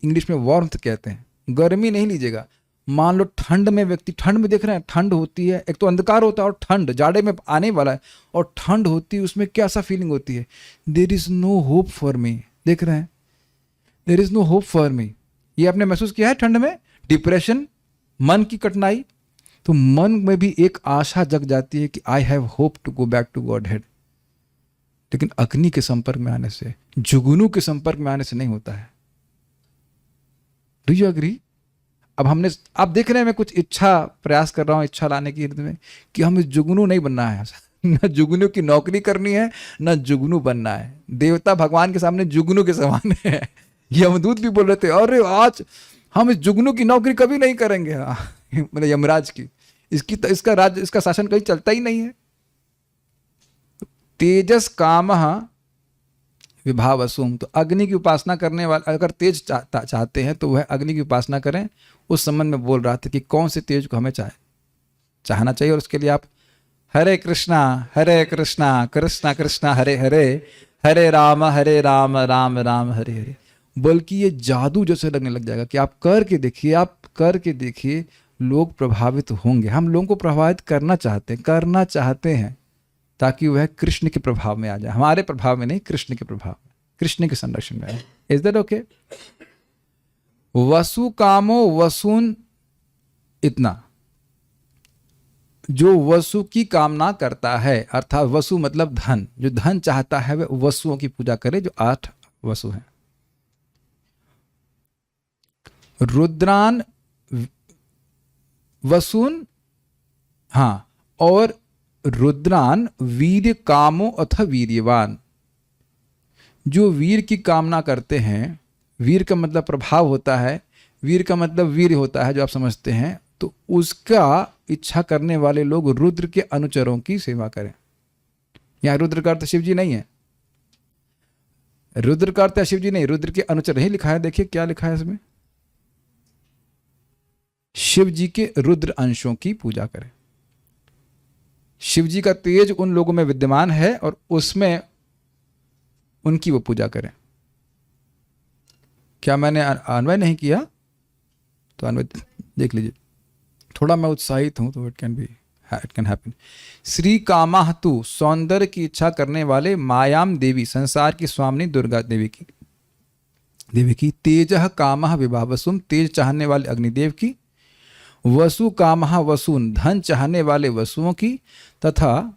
इंग्लिश में वार्मथ कहते हैं, गर्मी नहीं लीजिएगा। मान लो ठंड में व्यक्ति, ठंड में देख रहे हैं ठंड होती है, एक तो अंधकार होता है और ठंड जाड़े में आने वाला है, और ठंड होती है, उसमें कैसा फीलिंग होती है? There is no hope for me. देख रहे हैं, there is no hope for me. ये आपने महसूस किया है ठंड में? डिप्रेशन, मन की कठिनाई, तो मन में भी एक आशा जग जाती है कि I have hope to go back to Godhead. लेकिन अग्नि के संपर्क में आने से, जुगनू के संपर्क में आने से नहीं होता है। Do you agree? अब हमने, आप देख रहे हैं मैं कुछ इच्छा प्रयास कर रहा हूं, इच्छा लाने की हृदय में कि हमें जुगनू नहीं बनना है। न जुगनू की नौकरी करनी है, न जुगनू बनना है। देवता भगवान के सामने जुगनू के समान है। यमदूत भी बोल रहे थे, अरे आज हम इस जुगनू की नौकरी कभी नहीं करेंगे। मतलब यमराज की, इसका राज्य, इसका शासन कहीं चलता ही नहीं है। तेजस काम विभावसुम, तो अग्नि की उपासना करने वाले अगर तेज चाहते हैं तो वह अग्नि की उपासना करें। उस संबंध में बोल रहा था कि कौन से तेज को हमें चाहना चाहिए, और उसके लिए आप हरे कृष्णा कृष्णा कृष्णा हरे हरे, हरे राम राम राम हरे हरे। बल्कि ये जादू जैसे लगने लग जाएगा कि आप करके देखिए, लोग प्रभावित होंगे। हम लोगों को प्रभावित करना चाहते हैं ताकि वह कृष्ण के प्रभाव में आ जाए, हमारे प्रभाव में नहीं, कृष्ण के प्रभाव में, कृष्ण के संरक्षण में आए। Is that okay? वसु कामो वसून, इतना जो वसु की कामना करता है, अर्थात वसु मतलब धन, जो धन चाहता है वह वसुओं की पूजा करे, जो 8 वसु हैं। रुद्रान वसून, हाँ, और रुद्रान वीर कामो अथ वीर्यवान, जो वीर की कामना करते हैं। वीर का मतलब प्रभाव होता है, वीर का मतलब वीर होता है, जो आप समझते हैं। तो उसका इच्छा करने वाले लोग रुद्र के अनुचरों की सेवा करें। यहां रुद्र का अर्थ शिव जी नहीं है, रुद्र का अर्थ शिव जी नहीं, रुद्र के अनुचर ही लिखा है। देखिए क्या लिखा है इसमें, शिव जी के रुद्र अंशों की पूजा करें। शिव जी का तेज उन लोगों में विद्यमान है और उसमें उनकी वो पूजा करें। क्या मैंने अन्वय नहीं किया? तो अन्वय देख लीजिए। थोड़ा मैं उत्साहित हूं तो इट कैन हैपन। श्री कामाह तु, सौंदर्य की इच्छा करने वाले, मायाम देवी, संसार की स्वामिनी दुर्गा देवी की। तेजः कामः विभावसुम, तेज चाहने वाले अग्निदेव की। वसु कामः वसून, धन चाहने वाले वसुओं की। तथा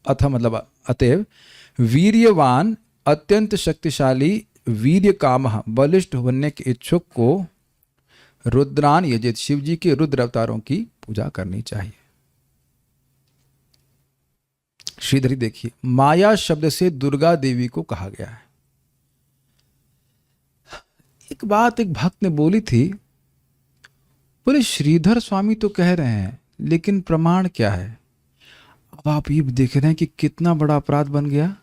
अथ मतलब अतएव, वीर्यवान, अत्यंत शक्तिशाली, वीर्य कामः, बलिष्ठ बनने के इच्छुक को रुद्रान यजित, शिव जी के रुद्र अवतारों की पूजा करनी चाहिए। श्रीधरी देखिए, माया शब्द से दुर्गा देवी को कहा गया है। एक बात एक भक्त ने बोली थी, बोले श्रीधर स्वामी तो कह रहे हैं लेकिन प्रमाण क्या है? अब आप ये देख रहे हैं कि कितना बड़ा अपराध बन गया।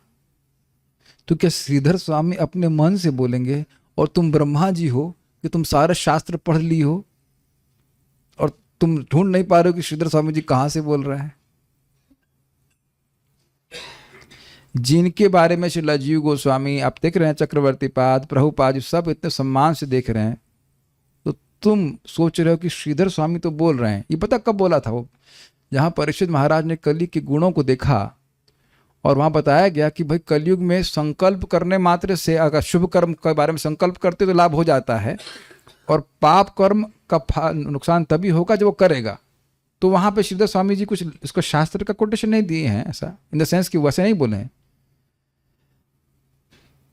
तो क्या श्रीधर स्वामी अपने मन से बोलेंगे और तुम ब्रह्मा जी हो कि तुम सारे शास्त्र पढ़ ली हो और तुम ढूंढ नहीं पा रहे हो कि श्रीधर स्वामी जी कहां से बोल रहे हैं? जिनके बारे में श्री लजीव गोस्वामी आप देख रहे हैं, चक्रवर्ती पाद, प्रभुपाद, सब इतने सम्मान से देख रहे हैं, तो तुम सोच रहे हो कि श्रीधर स्वामी तो बोल रहे हैं। ये पता कब बोला था वो? जहां परीक्षित महाराज ने कली के गुणों को देखा और वहां बताया गया कि भाई कलयुग में संकल्प करने मात्र से, अगर शुभ कर्म के बारे में संकल्प करते तो लाभ हो जाता है, और पाप कर्म का नुकसान तभी होगा जब वो करेगा। तो वहां पे श्रीधर स्वामी जी कुछ इसको शास्त्र का कोटेशन नहीं दिए हैं, ऐसा इन द सेंस कि वैसे नहीं बोले हैं।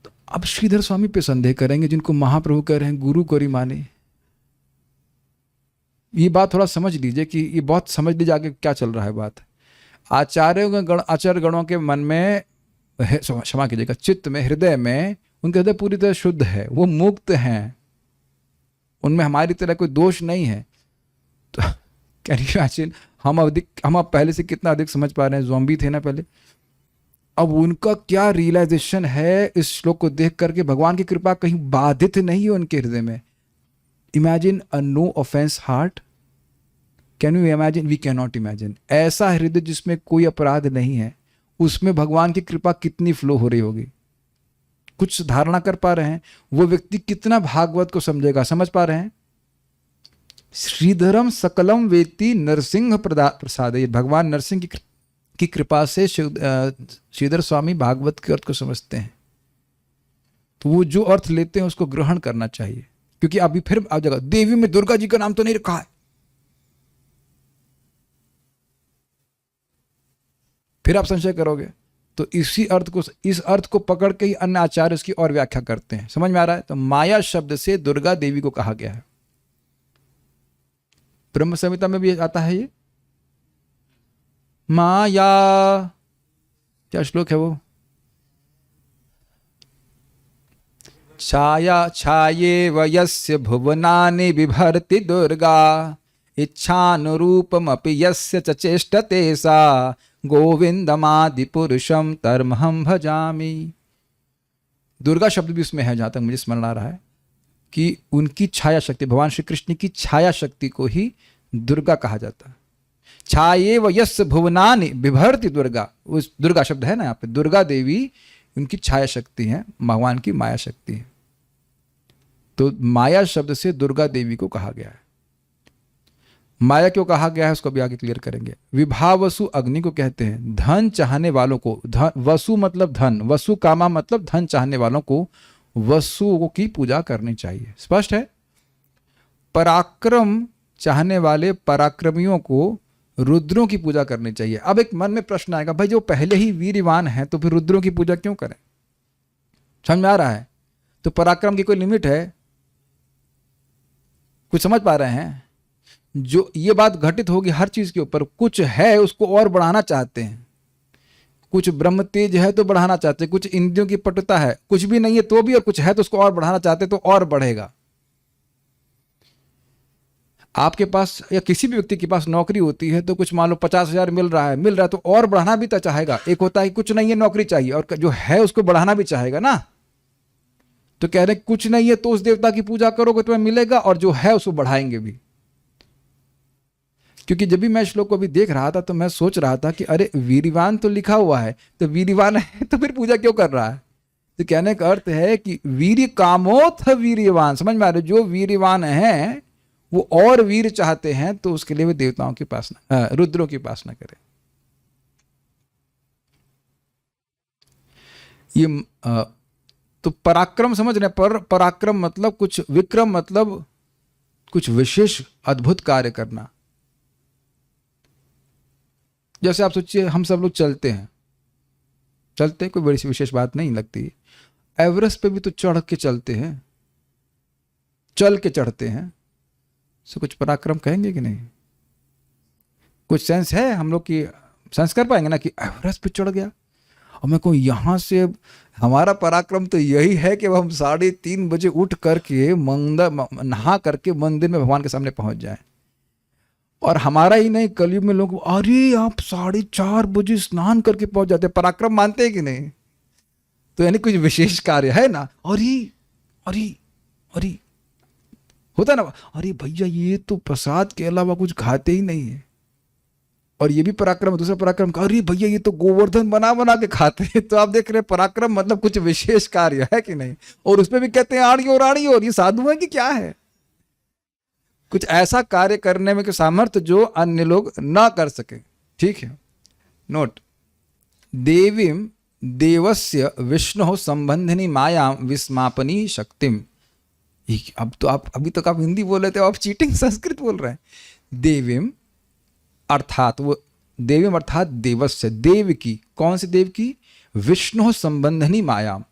तो अब श्रीधर स्वामी पे संदेह करेंगे जिनको महाप्रभु कह रहे हैं गुरु करी माने। ये बात थोड़ा समझ लीजिए कि ये बहुत समझ लीजिए आगे क्या चल रहा है बात। आचार्य गणों के मन में, क्षमा कीजिएगा, चित्त में, हृदय में, उनके हृदय पूरी तरह शुद्ध है, वो मुक्त हैं, उनमें हमारी तरह कोई दोष नहीं है। तो कैन यू इमेजिन, हम अब पहले से कितना अधिक समझ पा रहे हैं। ज़ॉम्बी थे ना पहले, अब उनका क्या रियलाइजेशन है इस श्लोक को देख करके। भगवान की कृपा कहीं बाधित नहीं है उनके हृदय में। Imagine a no offence heart. Can you imagine? We can not imagine. ऐसा हृदय जिसमें कोई अपराध नहीं है, उसमें भगवान की कृपा कितनी फ्लो हो रही होगी। कुछ धारणा कर पा रहे हैं? वो व्यक्ति कितना भागवत को समझेगा, समझ पा रहे हैं? श्रीधरम सकलम वेति नरसिंह प्रसाद, भगवान नरसिंह की कृपा से श्रीधर स्वामी भागवत के अर्थ को समझते हैं। तो वो जो अर्थ लेते हैं उसको ग्रहण करना चाहिए, क्योंकि अभी फिर आप जगह देवी में दुर्गा जी का नाम तो नहीं रखा है। फिर आप संशय करोगे तो इस अर्थ को पकड़ के ही अन्य आचार्य उसकी और व्याख्या करते हैं। समझ में आ रहा है? तो माया शब्द से दुर्गा देवी को कहा गया है। ब्रह्म संहिता में भी आता है ये माया, क्या श्लोक है वो? छाया छाये वयस्य भुवनानि बिभर्ति दुर्गा इच्छानुरूपमपि यस्य च चेष्टते सा गोविंदमादि पुरुषम तर्महम भजामि। दुर्गा शब्द भी उसमें है, जहां तक मुझे स्मरण आ रहा है कि उनकी छाया शक्ति, भगवान श्री कृष्ण की छाया शक्ति को ही दुर्गा कहा जाता है। छाये वयस्य भुवनानि बिभर्ति दुर्गा, उस दुर्गा शब्द है ना यहाँ पे, दुर्गा देवी उनकी छाया शक्ति है, भगवान की माया शक्ति है। तो माया शब्द से दुर्गा देवी को कहा गया है। माया क्यों कहा गया है उसको भी आगे क्लियर करेंगे। विभावसु अग्नि को कहते हैं। धन चाहने वालों को, वसु मतलब धन, वसु कामा मतलब धन चाहने वालों को वसु की पूजा करनी चाहिए। स्पष्ट है? पराक्रम चाहने वाले पराक्रमियों को रुद्रों की पूजा करनी चाहिए। अब एक मन में प्रश्न आएगा, भाई जो पहले ही वीरवान है तो फिर रुद्रों की पूजा क्यों करें? समझ में आ रहा है? तो पराक्रम की कोई लिमिट है? कुछ समझ पा रहे हैं? जो ये बात घटित होगी हर चीज के ऊपर, कुछ है उसको और बढ़ाना चाहते हैं, कुछ ब्रह्म तेज है तो बढ़ाना चाहते हैं, कुछ इंद्रियों की पटुता है, कुछ भी नहीं है तो भी, और कुछ है तो उसको और बढ़ाना चाहते हैं तो और बढ़ेगा। आपके पास या किसी भी व्यक्ति के पास नौकरी होती है तो कुछ मान लो 50,000 मिल रहा है तो और बढ़ाना भी तो चाहेगा। एक होता है कुछ नहीं है नौकरी चाहिए, और जो है उसको बढ़ाना भी चाहेगा ना। तो कह रहे कुछ नहीं है तो उस देवता की पूजा करोगे तुम्हें मिलेगा, और जो है उसको बढ़ाएंगे भी। क्योंकि जब भी मैं श्लोक को भी देख रहा था तो मैं सोच रहा था कि अरे वीरवान तो लिखा हुआ है, तो वीरवान है तो फिर पूजा क्यों कर रहा है? तो कहने का अर्थ है कि वीर कामोथ वीरवान। समझ में आ रहा है? जो वीरवान है वो और वीर चाहते हैं तो उसके लिए वे देवताओं की उपासना, रुद्रों की उपासना करें। ये तो पराक्रम समझ रहे हैं? पराक्रम मतलब कुछ, विक्रम मतलब कुछ विशेष अद्भुत कार्य करना। जैसे आप सोचिए हम सब लोग चलते हैं, कोई बड़ी सी विशेष बात नहीं लगती। एवरेस्ट पे भी तो चढ़ के चलते हैं, चल के चढ़ते हैं, सो कुछ पराक्रम कहेंगे कि नहीं? कुछ सेंस है हम लोग की, सेंस कर पाएंगे ना कि एवरेस्ट पे चढ़ गया। और मैं कहूँ यहाँ से हमारा पराक्रम तो यही है कि हम 3:30 बजे उठ करके नहा करके मंदिर में भगवान के सामने पहुंच जाएं। और हमारा ही नहीं, कलयुग में लोग अरे आप 4:30 बजे स्नान करके पहुंच जाते हैं। पराक्रम मानते हैं कि नहीं? तो यानी कुछ विशेष कार्य है ना। अरे होता ना, अरे भैया ये तो प्रसाद के अलावा कुछ खाते ही नहीं है। और ये भी पराक्रम। दूसरा पराक्रम, अरे भैया ये तो गोवर्धन बना बना के खाते हैं। तो आप देख रहे हैं पराक्रम मतलब कुछ विशेष कार्य है कि नहीं? और उसमें भी कहते हैं आड़ी और ये साधु है कि क्या है? कुछ ऐसा कार्य करने में सामर्थ्य जो अन्य लोग ना कर सके। ठीक है, नोट। देवीम देवस्य विष्णु संबंधिनी माया विस्मापनी शक्तिम। अब तो आप अभी तक आप हिंदी बोल रहे थे, आप चीटिंग संस्कृत बोल रहे हैं। देवीम अर्थात वो देवीम अर्थात देवस्य, देव की, कौन से देव की? विष्णु संबंधिनी माया।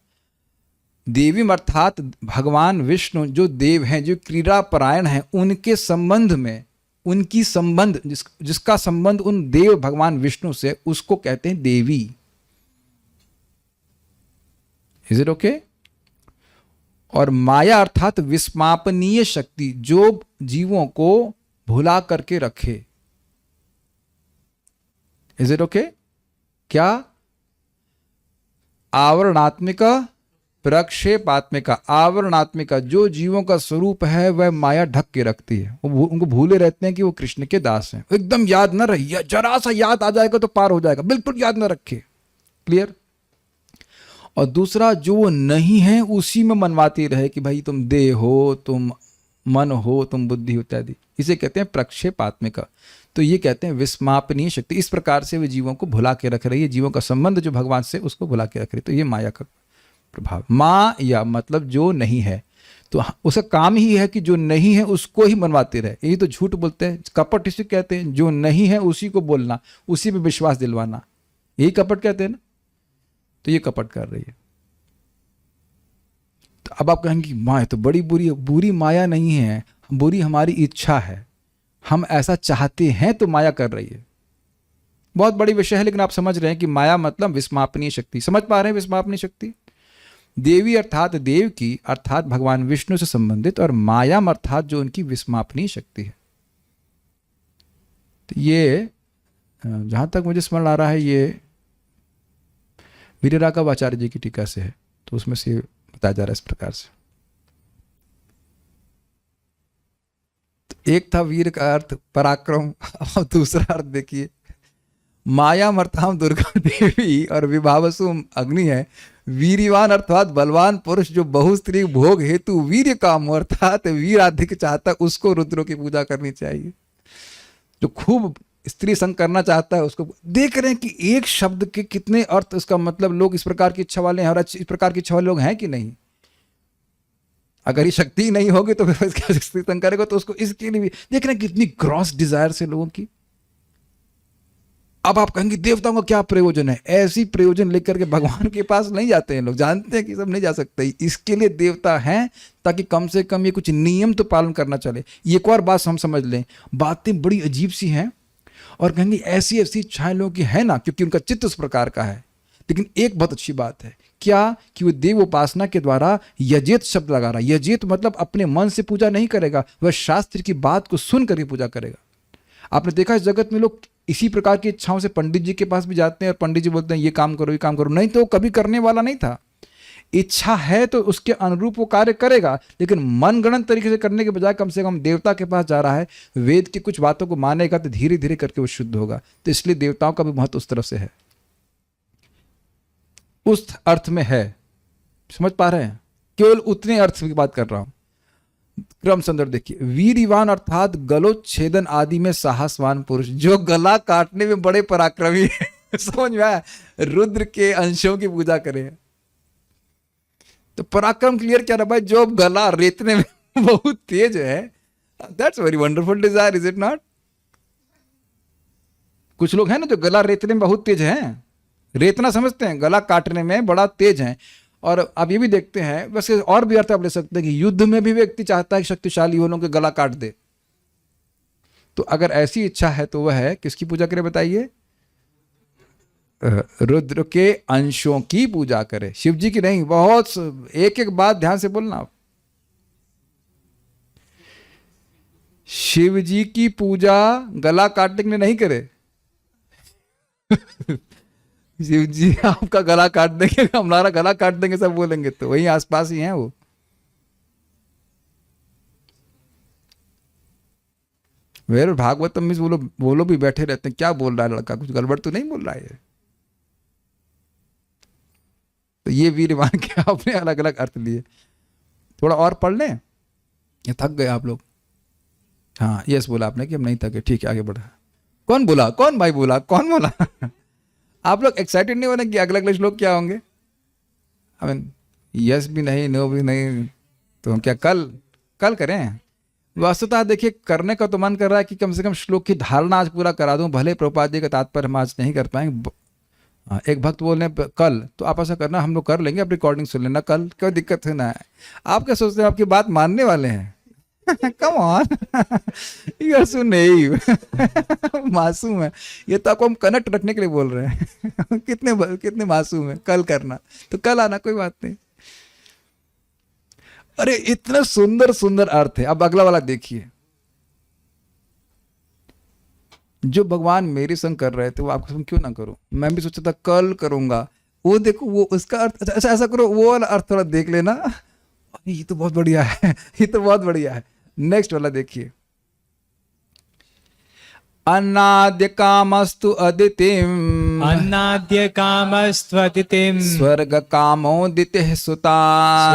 देवीम अर्थात भगवान विष्णु जो देव हैं, जो क्रीड़ा परायण हैं, उनके संबंध में, उनकी संबंध जिसका संबंध उन देव भगवान विष्णु से, उसको कहते हैं देवी। Is it okay? और माया अर्थात विस्मापनीय शक्ति, जो जीवों को भुला करके रखे। Is it okay? क्या? आवरणात्मिका प्रक्षेपात्मिका। आवरणात्मिका, जो जीवों का स्वरूप है वह माया ढक के रखती है। उनको भूले रहते हैं कि वो कृष्ण के दास हैं। एकदम याद न रही, जरा सा याद आ जाएगा तो पार हो जाएगा, बिल्कुल याद न रखे। क्लियर? और दूसरा, जो वो नहीं है उसी में मनवाती रहे कि भाई तुम देह हो, तुम मन हो, तुम बुद्धि हो इत्यादि। इसे कहते हैं प्रक्षेपात्मिका। तो ये कहते हैं विस्मापनीय शक्ति। इस प्रकार से वे जीवों को भुला के रख रही है, जीवों का संबंध जो भगवान से उसको भुला के रख रही है। तो ये माया का प्रभाव। माँ या मतलब जो नहीं है, तो उसका काम ही है कि जो नहीं है उसको ही मनवाते रहे। यही तो झूठ बोलते हैं, कपट इसे कहते हैं। जो नहीं है उसी को बोलना, उसी पे विश्वास दिलवाना, यही कपट कहते हैं ना। तो ये कपट कर रही है। तो अब आप कहेंगे माया तो बड़ी बुरी, बुरी माया नहीं है, बुरी हमारी इच्छा है, हम ऐसा चाहते हैं तो माया कर रही है। बहुत बड़ी विषय है, लेकिन आप समझ रहे हैं कि माया मतलब विस्मापनीय शक्ति। समझ पा रहे हैं विस्मापनीय शक्ति? देवी अर्थात देव की, अर्थात भगवान विष्णु से संबंधित, और मायाम अर्थात जो उनकी विस्मापनीय शक्ति है। तो ये जहां तक मुझे स्मरण आ रहा है ये वीर राघव आचार्य जी की टीका से है, तो उसमें से बताया जा रहा है इस प्रकार से। तो एक था वीर का अर्थ पराक्रम, अब दूसरा अर्थ देखिए, मायाम अर्थात दुर्गा देवी और विभावसु अग्नि है। वीरवान अर्थात बलवान पुरुष जो बहुस्त्री भोग हेतु वीर्य काम अर्थात वीर अधिक चाहता है, उसको रुद्रों की पूजा करनी चाहिए। जो खूब स्त्री संग करना चाहता है उसको। देख रहे हैं कि एक शब्द के कितने अर्थ, उसका मतलब लोग इस प्रकार की इच्छा वाले हैं और इस प्रकार की इच्छा वाले लोग हैं कि नहीं। अगर ये शक्ति नहीं होगी तो फिर क्या स्त्री संग करेगा, तो उसको इसके लिए भी देख रहे हैं कितनी ग्रॉस डिजायर से लोगों की। अब आप कहेंगे देवताओं का क्या प्रयोजन है? ऐसी प्रयोजन लेकर के भगवान के पास नहीं जाते हैं लोग, जानते हैं कि सब नहीं जा सकते। इसके लिए देवता हैं ताकि कम से कम ये कुछ नियम तो पालन करना चले। एक और बात हम समझ लें, बातें बड़ी अजीब सी हैं और कहेंगे ऐसी ऐसी इच्छाएं लोगों की है ना, क्योंकि उनका चित्त उस प्रकार का है। लेकिन एक बहुत अच्छी बात है क्या, कि वो देव उपासना के द्वारा यजेत शब्द लगा रहा है। यजेत मतलब अपने मन से पूजा नहीं करेगा, वह शास्त्र की बात को सुन करके पूजा करेगा। आपने देखा इस जगत में लोग इसी प्रकार की इच्छाओं से पंडित जी के पास भी जाते हैं और पंडित जी बोलते हैं ये काम करो, ये काम करो। नहीं तो वो कभी करने वाला नहीं था। इच्छा है तो उसके अनुरूप वो कार्य करेगा, लेकिन मनगणन तरीके से करने के बजाय कम से कम देवता के पास जा रहा है, वेद की कुछ बातों को मानेगा तो धीरे धीरे करके वो शुद्ध होगा। तो इसलिए देवताओं का भी महत्व उस तरफ से है, उस अर्थ में है। समझ पा रहे हैं? केवल उतने अर्थ की बात कर रहा हूं। क्रम संदर्भ देखिए, वीरवान अर्थात गलोच्छेदन आदि में साहसवान पुरुष, जो गला काटने में बड़े पराक्रमी है। समझ में आया? रुद्र के अंशों की पूजा करें तो पराक्रम क्लियर क्या रहा भाई, जो गला रेतने में बहुत तेज है। That's very wonderful desire, is it not? कुछ लोग हैं ना जो गला रेतने में बहुत तेज हैं, रेतना समझते हैं, गला काटने में बड़ा तेज है। और आप ये भी देखते हैं, वैसे और भी अर्थ आप ले सकते हैं कि युद्ध में भी व्यक्ति चाहता है कि शक्तिशाली हो, लोगों के गला काट दे। तो अगर ऐसी इच्छा है तो वह है किसकी पूजा करे बताइए? रुद्र के अंशों की पूजा करे, शिव जी की नहीं। बहुत एक एक बात ध्यान से बोलना आप। शिव जी की पूजा गला काटने के लिए नहीं करे। शिव जी आपका गला काट देंगे, हमारा गला काट देंगे सब बोलेंगे, तो वही आसपास ही हैं वो। वेर भागवतम में वो लोग भी बैठे रहते हैं, क्या बोल रहा है लड़का, कुछ गड़बड़ तो नहीं बोल रहा है। तो ये वीरवान के आपने अलग अलग अर्थ लिए। थोड़ा और पढ़ लें या थक गए आप लोग? हाँ यस बोला आपने कि हम नहीं थके, ठीक है आगे बढ़ा। कौन बोला? कौन भाई बोला? कौन बोला? आप लोग एक्साइटेड नहीं हो रहे कि अगले अगले श्लोक क्या होंगे? आई मीन यस भी नहीं, नो भी नहीं, तो हम क्या कल करें? वस्तुतः देखिए करने का तो मन कर रहा है कि कम से कम श्लोक की धारणा आज पूरा करा दूं, भले प्रभुपाद जी का तात्पर्य हम आज नहीं कर पाएंगे। एक भक्त बोल रहे कल, तो आप ऐसा करना, हम लोग कर लेंगे, अब रिकॉर्डिंग सुन लेना कल, कोई दिक्कत है ना है। आप क्या सोचते हैं आपकी बात मानने वाले हैं? Come on, you are so naive. मासूम है ये, तो आपको हम कनेक्ट रखने के लिए बोल रहे हैं। कितने मासूम है। कल करना तो कल आना, कोई बात नहीं। अरे इतना सुंदर सुंदर अर्थ है। अब अगला वाला देखिए, जो भगवान मेरे संग कर रहे थे वो आपके संग क्यों ना करूं? मैं भी सोचा था कल करूंगा, वो देखो वो उसका अर्थ। अच्छा ऐसा करो, वो वाला अर्थ थोड़ा देख लेना। ये तो बहुत बढ़िया है, ये तो बहुत बढ़िया है। नेक्स्ट वाला देखिए, अन्नाद्य कामस्तु अदितिम, अन्नाद्य कामस्त्वदितिम्, स्वर्ग कामोदिते सुता,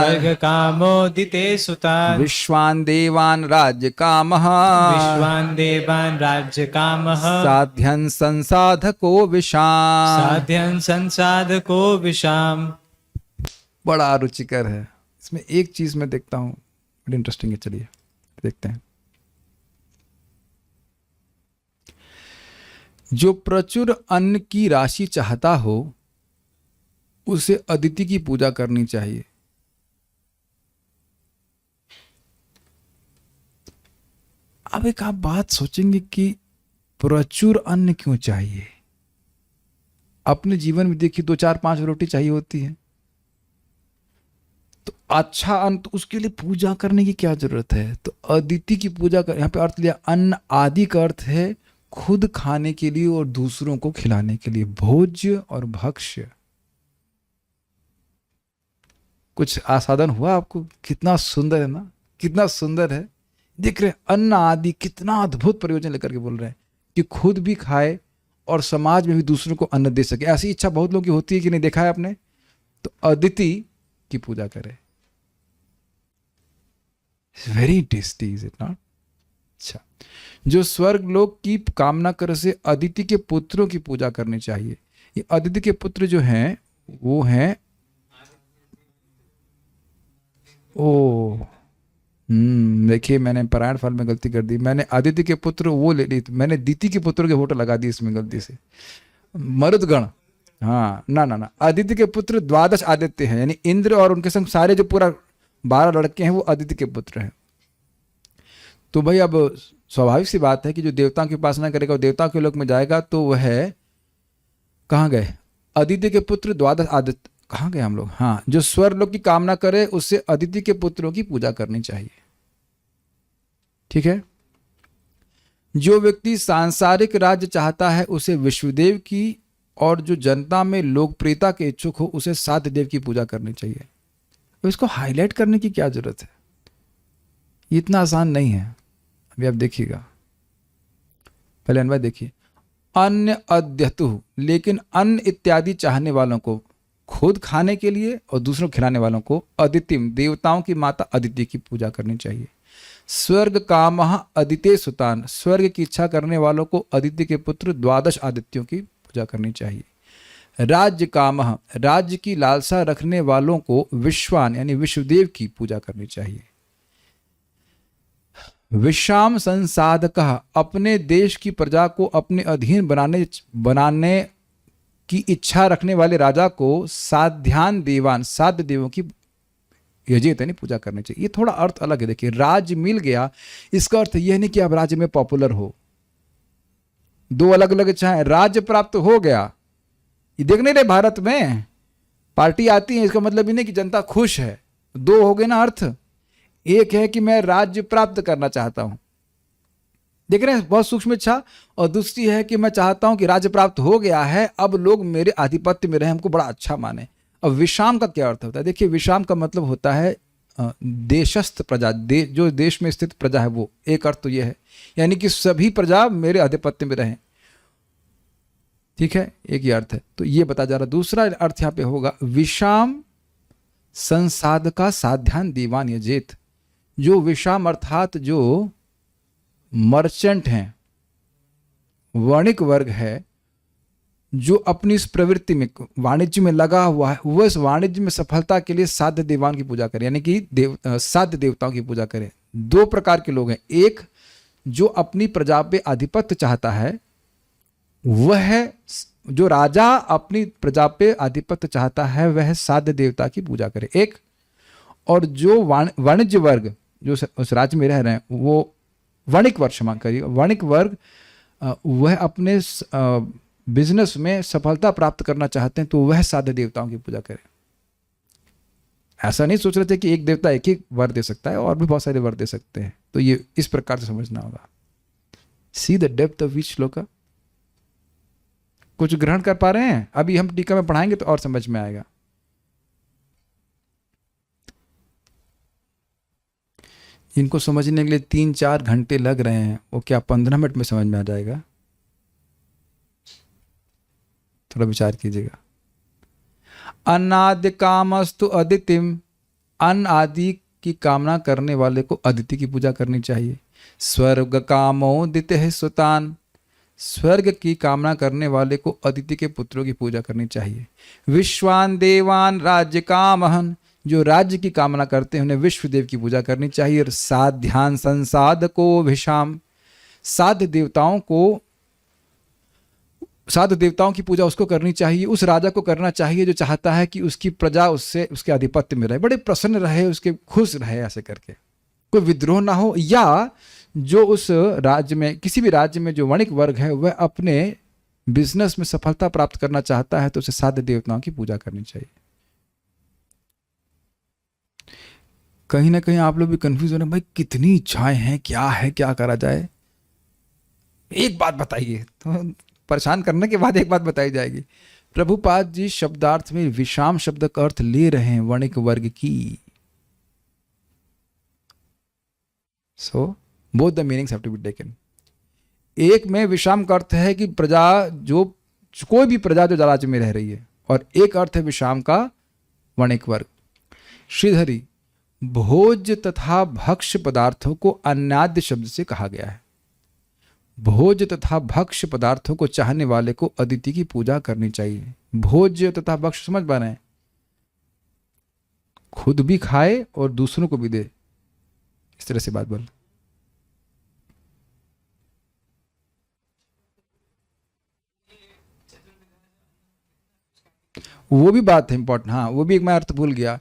स्वर्ग कामोदिते सुता, विश्वान् देवान् राज्य कामः, विश्वान् देवान् राज्य कामः, साध्यं संसाधको विशाम। साध्यं संसाधको विशाम। बड़ा रुचिकर है। इसमें एक चीज मैं देखता हूं, बड़ी इंटरेस्टिंग है, चलिए देखते हैं। जो प्रचुर अन्न की राशि चाहता हो उसे अदिति की पूजा करनी चाहिए। अब एक आप बात सोचेंगे कि प्रचुर अन्न क्यों चाहिए? अपने जीवन में देखिए 2-4-5 रोटी चाहिए होती है, तो अच्छा अन्न, तो उसके लिए पूजा करने की क्या जरूरत है? तो अदिति की पूजा कर, यहाँ पे अर्थ लिया अन्न आदि का अर्थ है खुद खाने के लिए और दूसरों को खिलाने के लिए, भोज्य और भक्ष्य। कुछ आसादन हुआ आपको? कितना सुंदर है ना, कितना सुंदर है। देख रहे अन्न आदि, कितना अद्भुत प्रयोजन लेकर के बोल रहे हैं कि खुद भी खाए और समाज में भी दूसरों को अन्न दे सके। ऐसी इच्छा बहुत लोगों की होती है कि नहीं, देखा है आपने? तो अदिति की पूजा करें। Very tasty, is it not? अच्छा, जो स्वर्ग लोक की कामना करे से अदिति के पुत्रों की पूजा करनी चाहिए। ये अदिति के पुत्र जो हैं वो हैं, ओ देखिए मैंने पारायण फल में गलती कर दी। मैंने आदित्य के पुत्र वो ले ली, मैंने दीति के पुत्र के फोटो लगा दी इसमें गलती से। मरुदगण, हाँ ना ना ना, आदित्य के पुत्र 12 आदित्य हैं, यानी इंद्र और उनके संग सारे जो पूरा 12 लड़के हैं वो आदित्य के पुत्र हैं। तो भाई अब स्वाभाविक सी बात है कि जो देवताओं की उपासना करेगा वो देवताओं के लोक में जाएगा, तो वह कहाँ गए? आदित्य के पुत्र 12 आदित्य, कहाँ गए हम लोग? हाँ, जो स्वर्ग लोक की कामना करे उससे अदिति के पुत्रों की पूजा करनी चाहिए। ठीक है। जो व्यक्ति सांसारिक राज्य चाहता है उसे विश्वदेव की, और जो जनता में लोकप्रियता के इच्छुक हो उसे साध्य देव की पूजा करनी चाहिए। तो इसको हाईलाइट करने की क्या जरूरत है? ये इतना आसान नहीं है। अभी आप देखिएगा, पहले अनवय देखिए। अन्य अद्यतु, लेकिन अन्न इत्यादि चाहने वालों को, खुद खाने के लिए और दूसरों खिलाने वालों को, अदितिम, देवताओं की माता अदिति की पूजा करनी चाहिए। स्वर्ग कामः अदिते सुतान, स्वर्ग की इच्छा करने वालों को अदिति के पुत्र 12 आदित्यों की पूजा करनी चाहिए। राज्य कामः, राज्य की लालसा रखने वालों को विश्वान यानी विश्वदेव की पूजा करनी चाहिए। विश्राम संसाधकः, अपने देश की प्रजा को अपने अधीन बनाने की इच्छा रखने वाले राजा को साध्यान देवान, साध्य देवों की यजेत यानी पूजा करनी चाहिए। ये थोड़ा अर्थ अलग है। देखिए, राज्य मिल गया, इसका अर्थ यह नहीं कि आप राज्य में पॉपुलर हो। दो अलग अलग इच्छाएं। राज्य प्राप्त हो गया, ये देख नहीं रहे भारत में पार्टी आती है, इसका मतलब ही नहीं कि जनता खुश है। दो हो गए ना अर्थ। एक है कि मैं राज्य प्राप्त करना चाहता हूं, देख रहे हैं, बहुत सूक्ष्म इच्छा। और दूसरी है कि मैं चाहता हूं कि राज्य प्राप्त हो गया है, अब लोग मेरे आधिपत्य में रहे, हमको बड़ा अच्छा माने। अब विश्राम का क्या अर्थ होता है? देखिए, विश्राम का मतलब होता है देशस्थ प्रजा, जो देश में स्थित प्रजा है वो। एक अर्थ तो ये है, यानी कि सभी प्रजा मेरे आधिपत्य में रहें। ठीक है, एक ही अर्थ है, तो ये बता जा रहा। दूसरा अर्थ यहाँ पे होगा विश्राम संसाधका साध्यान दीवान यजेत। जो विश्राम अर्थात जो मर्चेंट हैं, वणिक वर्ग है, जो अपनी इस प्रवृत्ति में वाणिज्य में लगा हुआ है, वह इस वाणिज्य में सफलता के लिए साध्य देवान की पूजा करे, यानी कि साध्य देवताओं की पूजा करे। दो प्रकार के लोग हैं। एक जो अपनी प्रजा पे आधिपत्य चाहता है, वह है जो राजा अपनी प्रजा पे आधिपत्य चाहता है, वह साध्य देवता की पूजा करे एक। और जो वाणिज्य वर्ग जो उस राज्य में रह रहे हैं, वो वणिक वर्ग, क्षमा करिए, वणिक वर्ग, वह अपने बिजनेस में सफलता प्राप्त करना चाहते हैं, तो वह साध्य देवताओं की पूजा करें। ऐसा नहीं सोच रहे थे कि एक देवता एक ही वर दे सकता है, और भी बहुत सारे वर दे सकते हैं। तो ये इस प्रकार से समझना होगा। See the depth of which shloka. कुछ ग्रहण कर पा रहे हैं? अभी हम टीका में पढ़ाएंगे तो और समझ में आएगा। इनको समझने के लिए 3-4 घंटे लग रहे हैं, वो क्या 15 मिनट में समझ में आ जाएगा? थोड़ा विचार कीजिएगा। अन्नाद्य कामस्तु अदितिम, अन्न आदि की कामना करने वाले को अदिति की पूजा करनी चाहिए। स्वर्ग कामोदिते सुतान, स्वर्ग की कामना करने वाले को अदिति के पुत्रों की पूजा करनी चाहिए। विश्वान देवान राज्य कामहन, जो राज्य की कामना करते हैं उन्हें विश्वदेव की पूजा करनी चाहिए। और साध्यान संसाधको विषाम, साध्य देवताओं को साधु देवताओं की पूजा उसको करनी चाहिए, उस राजा को करना चाहिए जो चाहता है कि उसकी प्रजा उससे उसके आधिपत्य में रहे, बड़े प्रसन्न रहे, उसके खुश रहे, ऐसे करके कोई विद्रोह ना हो। या जो उस राज्य में, किसी भी राज्य में जो वणिक वर्ग है वह अपने बिजनेस में सफलता प्राप्त करना चाहता है तो उसे साधु देवताओं की पूजा करनी चाहिए। कहीं ना कहीं आप लोग भी कंफ्यूज हो रहे हैं, भाई कितनी इच्छाएं हैं, क्या है, क्या करा जाए। एक बात बताइए, तो परेशान करने के बाद एक बात बताई जाएगी। प्रभुपाद जी शब्दार्थ में विषाम शब्द का अर्थ ले रहे हैं वणिक वर्ग की। So both the meanings have to be taken. एक में विषाम का अर्थ है कि प्रजा, जो कोई भी प्रजा जो राज्य में रह रही है, और एक अर्थ है विषाम का वणिक वर्ग। श्रीधरी, भोज्य तथा भक्ष्य पदार्थों को अन्नाद्य शब्द से कहा गया है। भोज्य तथा भक्ष्य पदार्थों को चाहने वाले को अदिति की पूजा करनी चाहिए। भोज्य तथा भक्ष्य समझ पा रहे हैं? खुद भी खाए और दूसरों को भी दे, इस तरह से बात बोल। वो भी बात है इंपॉर्टेंट। हाँ, वो भी एक मैं अर्थ भूल गया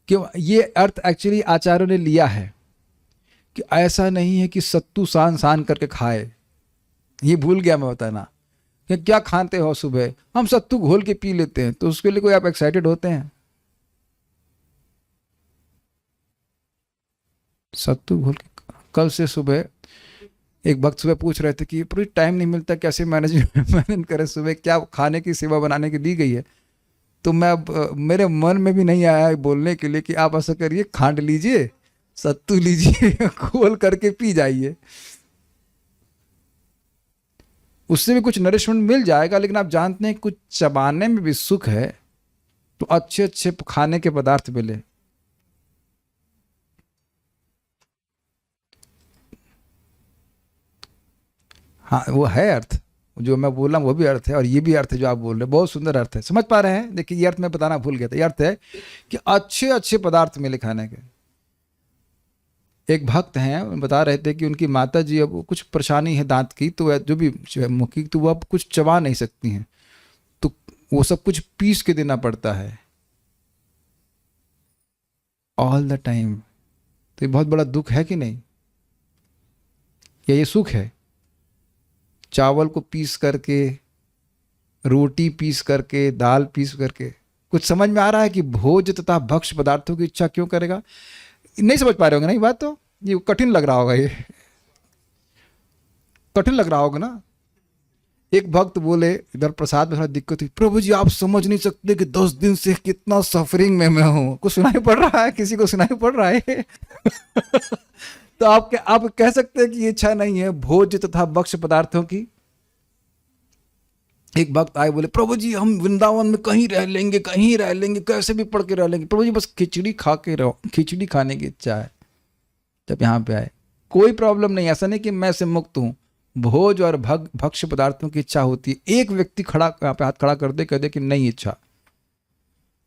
कि ये अर्थ एक्चुअली आचार्यों ने लिया है कि ऐसा नहीं है कि सत्तू सान सान करके खाए। ये भूल गया मैं बताना कि क्या खाते हो सुबह, हम सत्तू घोल के पी लेते हैं, तो उसके लिए कोई आप एक्साइटेड होते हैं? सत्तू घोल के कल से सुबह एक भक्त सुबह पूछ रहे थे कि पूरी टाइम नहीं मिलता, कैसे मैनेज करें, सुबह क्या खाने की सेवा बनाने की दी गई है। तो मैं मेरे मन में भी नहीं आया बोलने के लिए कि आप ऐसा करिए, खांड लीजिए, सत्तू लीजिए, घोल करके पी जाइए, उससे भी कुछ नरिशमेंट मिल जाएगा। लेकिन आप जानते हैं कुछ चबाने में भी सुख है, तो अच्छे अच्छे खाने के पदार्थ मिले। हाँ, वो है अर्थ, जो मैं बोल रहा हूँ वो भी अर्थ है, और ये भी अर्थ है जो आप बोल रहे हैं, बहुत सुंदर अर्थ है। समझ पा रहे हैं? देखिए, ये अर्थ मैं बताना भूल गया था। ये अर्थ है कि अच्छे अच्छे पदार्थ मिले खाने के। एक भक्त हैं, बता रहे थे कि उनकी माता जी अब कुछ परेशानी है दांत की, तो जो भी मुख की, तो वो अब कुछ चबा नहीं सकती हैं, तो वो सब कुछ पीस के देना पड़ता है ऑल द टाइम। तो ये बहुत बड़ा दुख है कि नहीं? या ये सुख है? चावल को पीस करके, रोटी पीस करके, दाल पीस करके। कुछ समझ में आ रहा है कि भोज्य तथा भक्ष्य पदार्थों की इच्छा क्यों करेगा? नहीं समझ पा रहे होंगे ना ये बात? तो ये कठिन लग रहा होगा, ये कठिन लग रहा होगा ना। एक भक्त बोले, इधर प्रसाद में थोड़ा दिक्कत हुई, प्रभु जी आप समझ नहीं सकते कि 10 दिन से कितना सफरिंग में मैं हूं। कुछ सुनाई पड़ रहा है? किसी को सुनाई पड़ रहा है? तो आप कह सकते हैं कि ये इच्छा नहीं है भोज्य तथा भक्ष्य पदार्थों की। एक भक्त आए, बोले प्रभु जी हम वृंदावन में कहीं रह लेंगे, कहीं रह लेंगे, कैसे भी पढ़ के रह लेंगे, प्रभु जी बस खिचड़ी खा के रहो, खिचड़ी खाने की इच्छा है। जब यहाँ पे आए, कोई प्रॉब्लम नहीं, ऐसा नहीं कि मैं से मुक्त हूँ। भोज और भक्ष्य पदार्थों की इच्छा होती है। एक व्यक्ति खड़ा यहाँ पे हाथ खड़ा कर दे, कह दे कि नहीं इच्छा,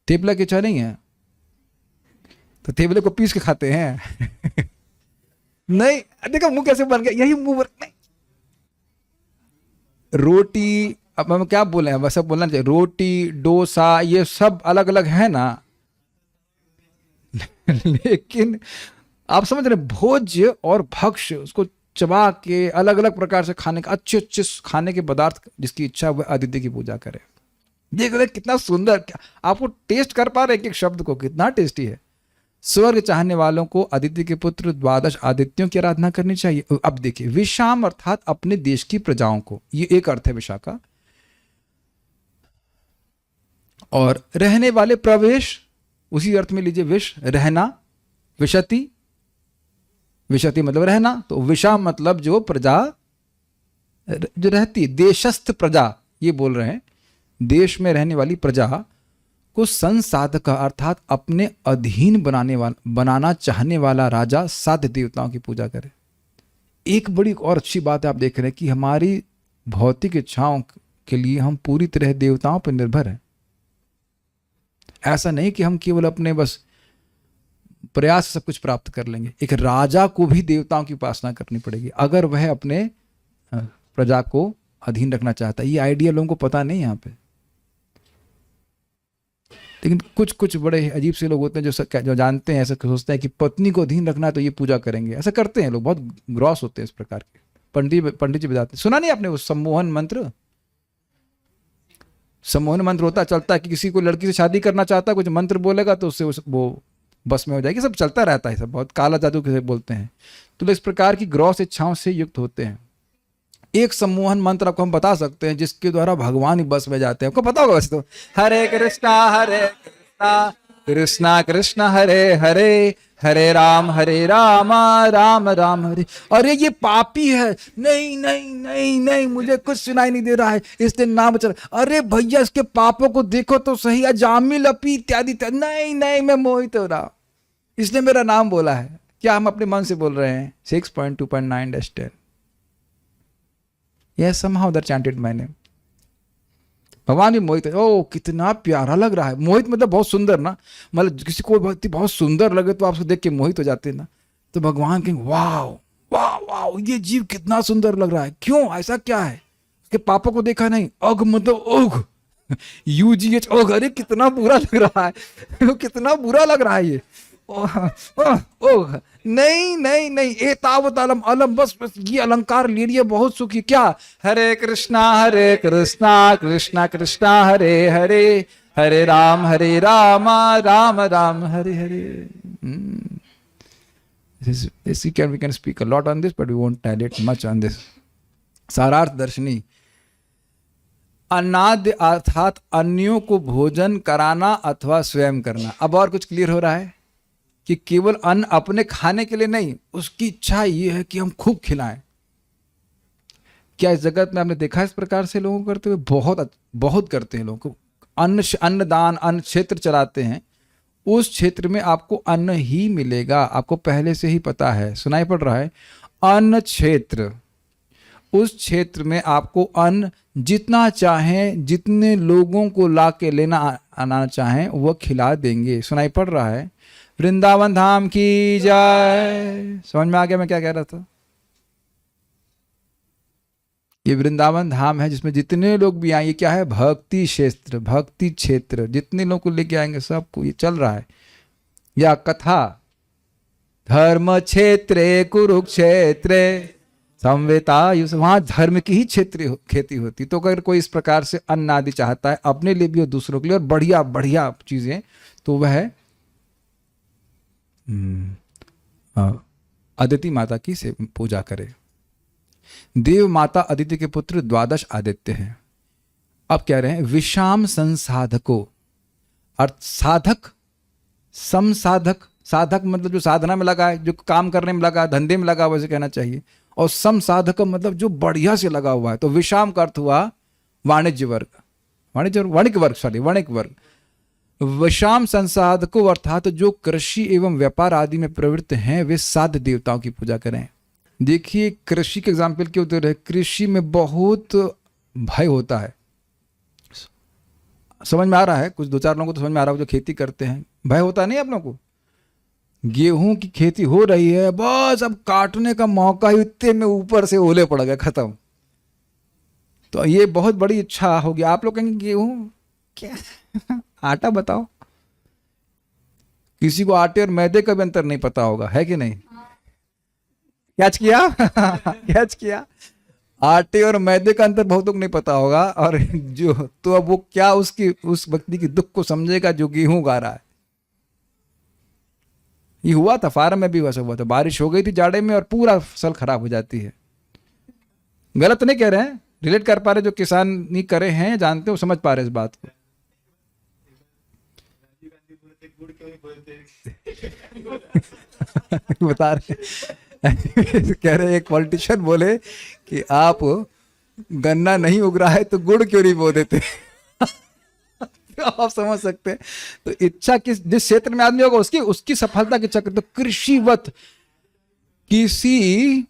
थेपला की इच्छा नहीं है, तो थेपले को पीस के खाते हैं। नहीं, देखो मुंह कैसे बन गया, यही मुंह नहीं। रोटी, अब हम क्या बोले हैं, सब बोलना चाहिए, रोटी डोसा ये सब अलग अलग है ना। लेकिन आप समझ रहे, भोज्य और भक्ष्य, उसको चबा के अलग अलग प्रकार से खाने का, अच्छे अच्छे खाने के पदार्थ जिसकी इच्छा वह आदित्य की पूजा करे। देख रहे कितना सुंदर, आपको टेस्ट कर पा रहे एक एक शब्द को, कितना टेस्टी है। स्वर्ग चाहने वालों को आदित्य के पुत्र द्वादश आदित्यों की आराधना करनी चाहिए। अब देखिए, विषाम अर्थात अपने देश की प्रजाओं को, ये एक अर्थ है विशाखा। और रहने वाले, प्रवेश उसी अर्थ में लीजिए, विष रहना, विशति, विशति मतलब रहना, तो विषा मतलब जो प्रजा जो रहती, देशस्थ प्रजा ये बोल रहे हैं, देश में रहने वाली प्रजा को संसाधक अर्थात अपने अधीन बनाना चाहने वाला राजा साध्य देवताओं की पूजा करे। एक बड़ी और अच्छी बात है, आप देख रहे हैं कि हमारी भौतिक इच्छाओं के लिए हम पूरी तरह देवताओं पर निर्भर हैं। ऐसा नहीं कि हम केवल अपने बस प्रयास से सब कुछ प्राप्त कर लेंगे। एक राजा को भी देवताओं की उपासना करनी पड़ेगी अगर वह अपने प्रजा को अधीन रखना चाहता है। ये आइडिया लोगों को पता नहीं यहाँ पे, लेकिन कुछ कुछ बड़े अजीब से लोग होते हैं जो जानते हैं, ऐसा सोचते हैं कि पत्नी को अधीन रखना है तो ये पूजा करेंगे। ऐसा करते हैं लोग, बहुत ग्रॉस होते हैं इस प्रकार के। पंडित जी बताते हैं, सुना नहीं आपने वो सम्मोहन मंत्र? सम्मोहन मंत्र होता चलता है कि किसी को लड़की से शादी करना चाहता है, कुछ मंत्र बोलेगा तो उससे वो बस में हो जाएगी। सब चलता रहता है, सब बहुत काला जादू किसे बोलते हैं। तो इस प्रकार की ग्रॉस इच्छाओं से युक्त होते हैं। एक सम्मोहन मंत्र आपको हम बता सकते हैं जिसके द्वारा भगवान ही बस में जाते हैं। आपको पता होगा वैसे तो, हरे कृष्णा कृष्णा कृष्ण हरे हरे, हरे राम राम राम हरे। अरे ये पापी है, नहीं नहीं नहीं नहीं, मुझे कुछ सुनाई नहीं दे रहा है, इसने नाम चल। अरे भैया इसके पापों को देखो तो सही, अजामी लपी इत्यादि। नहीं नहीं, मैं मोहित हो रहा, इसने मेरा नाम बोला है। क्या हम अपने मन से बोल रहे हैं? 6.2.9-10 यह somehow that chanted my name। भगवान भी मोहित है। ओ कितना प्यारा लग रहा है। मोहित मतलब बहुत सुंदर ना, मतलब किसी को बहुत सुंदर लगे तो आप उसको देख के मोहित हो जाते हैं ना। तो भगवान कहेंगे वाह वाह वाह, ये जीव कितना सुंदर लग रहा है। क्यों, ऐसा क्या है? उसके पापों को देखा नहीं? अघ मतलब ओघ, UGH ओघ। अरे कितना बुरा लग रहा है, कितना बुरा लग रहा है ये। ओघ नहीं नहीं नहीं, एतावत अलम अलम, बस बस ये अलंकार ले लिए, बहुत सुखी। क्या? हरे कृष्णा कृष्णा कृष्णा हरे हरे, हरे Ram Ram Ram Hare Hare. we can speak a lot on this, but we won't dilate much on this। सारार्थ दर्शनी, अन्नाद्य अर्थात अन्यों को भोजन कराना अथवा स्वयं करना। अब और कुछ क्लियर हो रहा है कि केवल अन्न अपने खाने के लिए नहीं, उसकी इच्छा ये है कि हम खूब खिलाएं। क्या इस जगत में आपने देखा इस प्रकार से लोगों को करते हुए? बहुत बहुत करते हैं लोगों को। अन्नदान, अन्न क्षेत्र चलाते हैं, उस क्षेत्र में आपको अन्न ही मिलेगा, आपको पहले से ही पता है, सुनाई पड़ रहा है। अन्न क्षेत्र, उस क्षेत्र में आपको अन्न जितना चाहें, जितने लोगों को ला के लेना आना चाहें वह खिला देंगे। सुनाई पड़ रहा है? वृंदावन धाम की जय। समझ में आ गया मैं क्या कह रहा था? ये वृंदावन धाम है जिसमें जितने लोग भी आए, ये क्या है? भक्ति क्षेत्र, भक्ति क्षेत्र। जितने लोग को लेके आएंगे सबको ये चल रहा है। या कथा, धर्म क्षेत्रे कुरुक्षेत्रे संवेतायुष, वहां धर्म की ही क्षेत्र खेती होती। तो अगर कोई इस प्रकार से अन्न आदि चाहता है अपने लिए भी और दूसरों के लिए, और बढ़िया बढ़िया चीजें, तो वह अदिति माता की से पूजा करे। देव माता अदिति के पुत्र 12 आदित्य हैं। अब कह रहे हैं विषाम संसाधको, अर्थ साधक, समसाधक। साधक मतलब जो साधना में लगा है, जो काम करने में लगा, धंधे में लगा, वैसे कहना चाहिए। और समसाधक मतलब जो बढ़िया से लगा हुआ है। तो विषाम का अर्थ हुआ वाणिज्य वर्ग, वाणिक वर्ग। विषाम संसाधको अर्थात जो कृषि एवं व्यापार आदि में प्रवृत्त हैं, वे साध्य देवताओं की पूजा करें। देखिए कृषि के एग्जाम्पल क्यों दे रहे? कृषि में बहुत भय होता है। समझ में आ रहा है? कुछ 2-4 लोगों को तो समझ में आ रहा है जो खेती करते हैं। भय होता नहीं आप लोगों को? गेहूं की खेती हो रही है, बस अब काटने का मौका ही, इतने में ऊपर से ओले पड़ गए, खत्म। तो ये बहुत बड़ी इच्छा होगी। आप लोग कहेंगे गेहूं क्या आटा बताओ। किसी को आटे और मैदे का भी अंतर नहीं पता होगा, है कि नहीं? कैच किया? कैच किया? आटे और मैदे का अंतर बहुत लोग नहीं पता होगा। और जो तो अब वो क्या उस व्यक्ति की दुख को समझेगा जो गेहूं गा रहा है। ये हुआ था, फार्म में भी वैसा हुआ था। बारिश हो गई थी जाड़े में और पूरा फसल खराब हो जाती है। गलत नहीं कह रहे हैं, रिलेट कर पा रहे, जो किसान नहीं करे हैं जानते हो, समझ पा रहे इस बात को। बता रहे कह रहे एक पॉलिटिशियन बोले कि आप गन्ना नहीं उग रहा है तो गुड़ क्यों नहीं बो देते? तो आप समझ सकते हैं। तो इच्छा जिस क्षेत्र में आदमी होगा उसकी सफलता के चक्कर। तो कृषिवत, किसी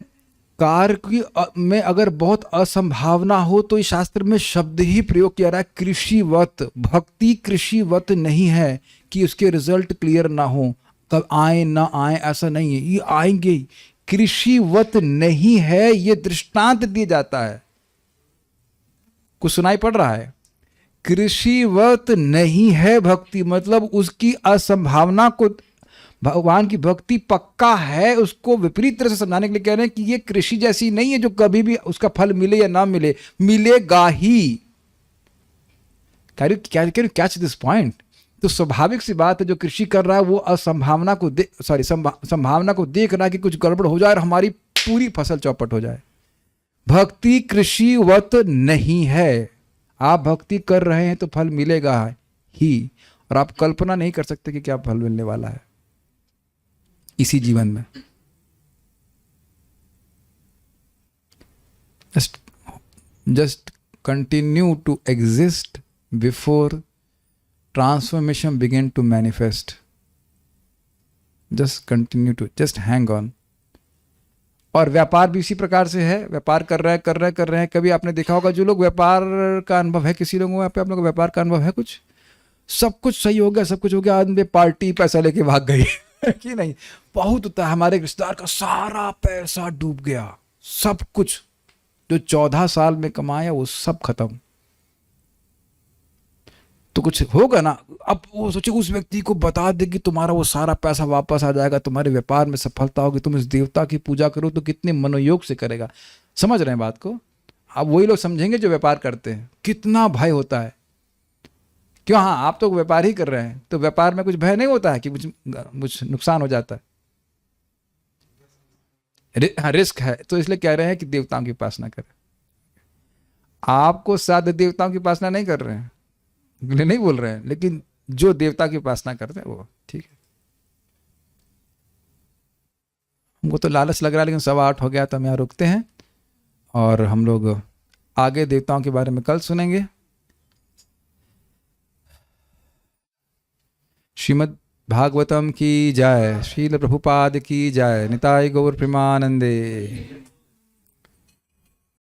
कार्य की में अगर बहुत असंभावना हो तो इस शास्त्र में शब्द ही प्रयोग किया रहा है कृषिवत। भक्ति कृषिवत नहीं है कि उसके रिजल्ट क्लियर ना हो, कब आए ना आए, ऐसा नहीं है। ये आएंगे। कृषिवत नहीं है, ये दृष्टांत दिया जाता है। कुछ सुनाई पड़ रहा है? कृषिवत नहीं है भक्ति, मतलब उसकी असंभावना को, भगवान की भक्ति पक्का है, उसको विपरीत तरह से समझाने के लिए कह रहे हैं कि ये कृषि जैसी नहीं है जो कभी भी उसका फल मिले या ना मिले, मिलेगा ही। Catch this point. तो स्वाभाविक सी बात है, जो कृषि कर रहा है वो असंभावना को संभावना को देख रहा है कि कुछ गड़बड़ हो जाए और हमारी पूरी फसल चौपट हो जाए। भक्ति कृषिवत नहीं है। आप भक्ति कर रहे हैं तो फल मिलेगा ही, और आप कल्पना नहीं कर सकते कि क्या फल मिलने वाला है इसी जीवन में। just continue to exist before transformation begin to manifest. Just continue to, just hang on. और व्यापार भी इसी प्रकार से है। व्यापार कर रहे हैं। कभी आपने देखा होगा, जो लोग व्यापार का अनुभव है, किसी लोगों में आप लोगों को व्यापार का अनुभव है, कुछ सब कुछ सही हो गया, आदमी पार्टी पैसा लेके भाग गई कि नहीं? बहुत होता है। हमारे रिश्तेदार का सारा पैसा डूब गया, सब कुछ जो 14 साल में कमाया वो सब खत्म। तो कुछ होगा ना। अब वो सोचे उस व्यक्ति को बता दे कि तुम्हारा वो सारा पैसा वापस आ जाएगा, तुम्हारे व्यापार में सफलता होगी, तुम इस देवता की पूजा करो, तो कितने मनोयोग से करेगा। समझ रहे हैं बात को? अब वही लोग समझेंगे जो व्यापार करते हैं, कितना भय होता है। क्यों? हाँ, आप तो व्यापार ही कर रहे हैं, तो व्यापार में कुछ भय नहीं होता है कि कुछ नुकसान हो जाता है? हाँ, रिस्क है। तो इसलिए कह रहे हैं कि देवताओं की उपासना करें। आपको साध देवताओं की उपासना नहीं कर रहे हैं, नहीं बोल रहे हैं, लेकिन जो देवता की उपासना करते हैं वो ठीक है। हमको तो लालच लग रहा है, लेकिन 8:15 हो गया, तो हम यहाँ रुकते हैं और हम लोग आगे देवताओं के बारे में कल सुनेंगे। श्रीमद् भागवतम की जय, श्रील प्रभुपाद की जय, निताय गौर प्रेमानंदे।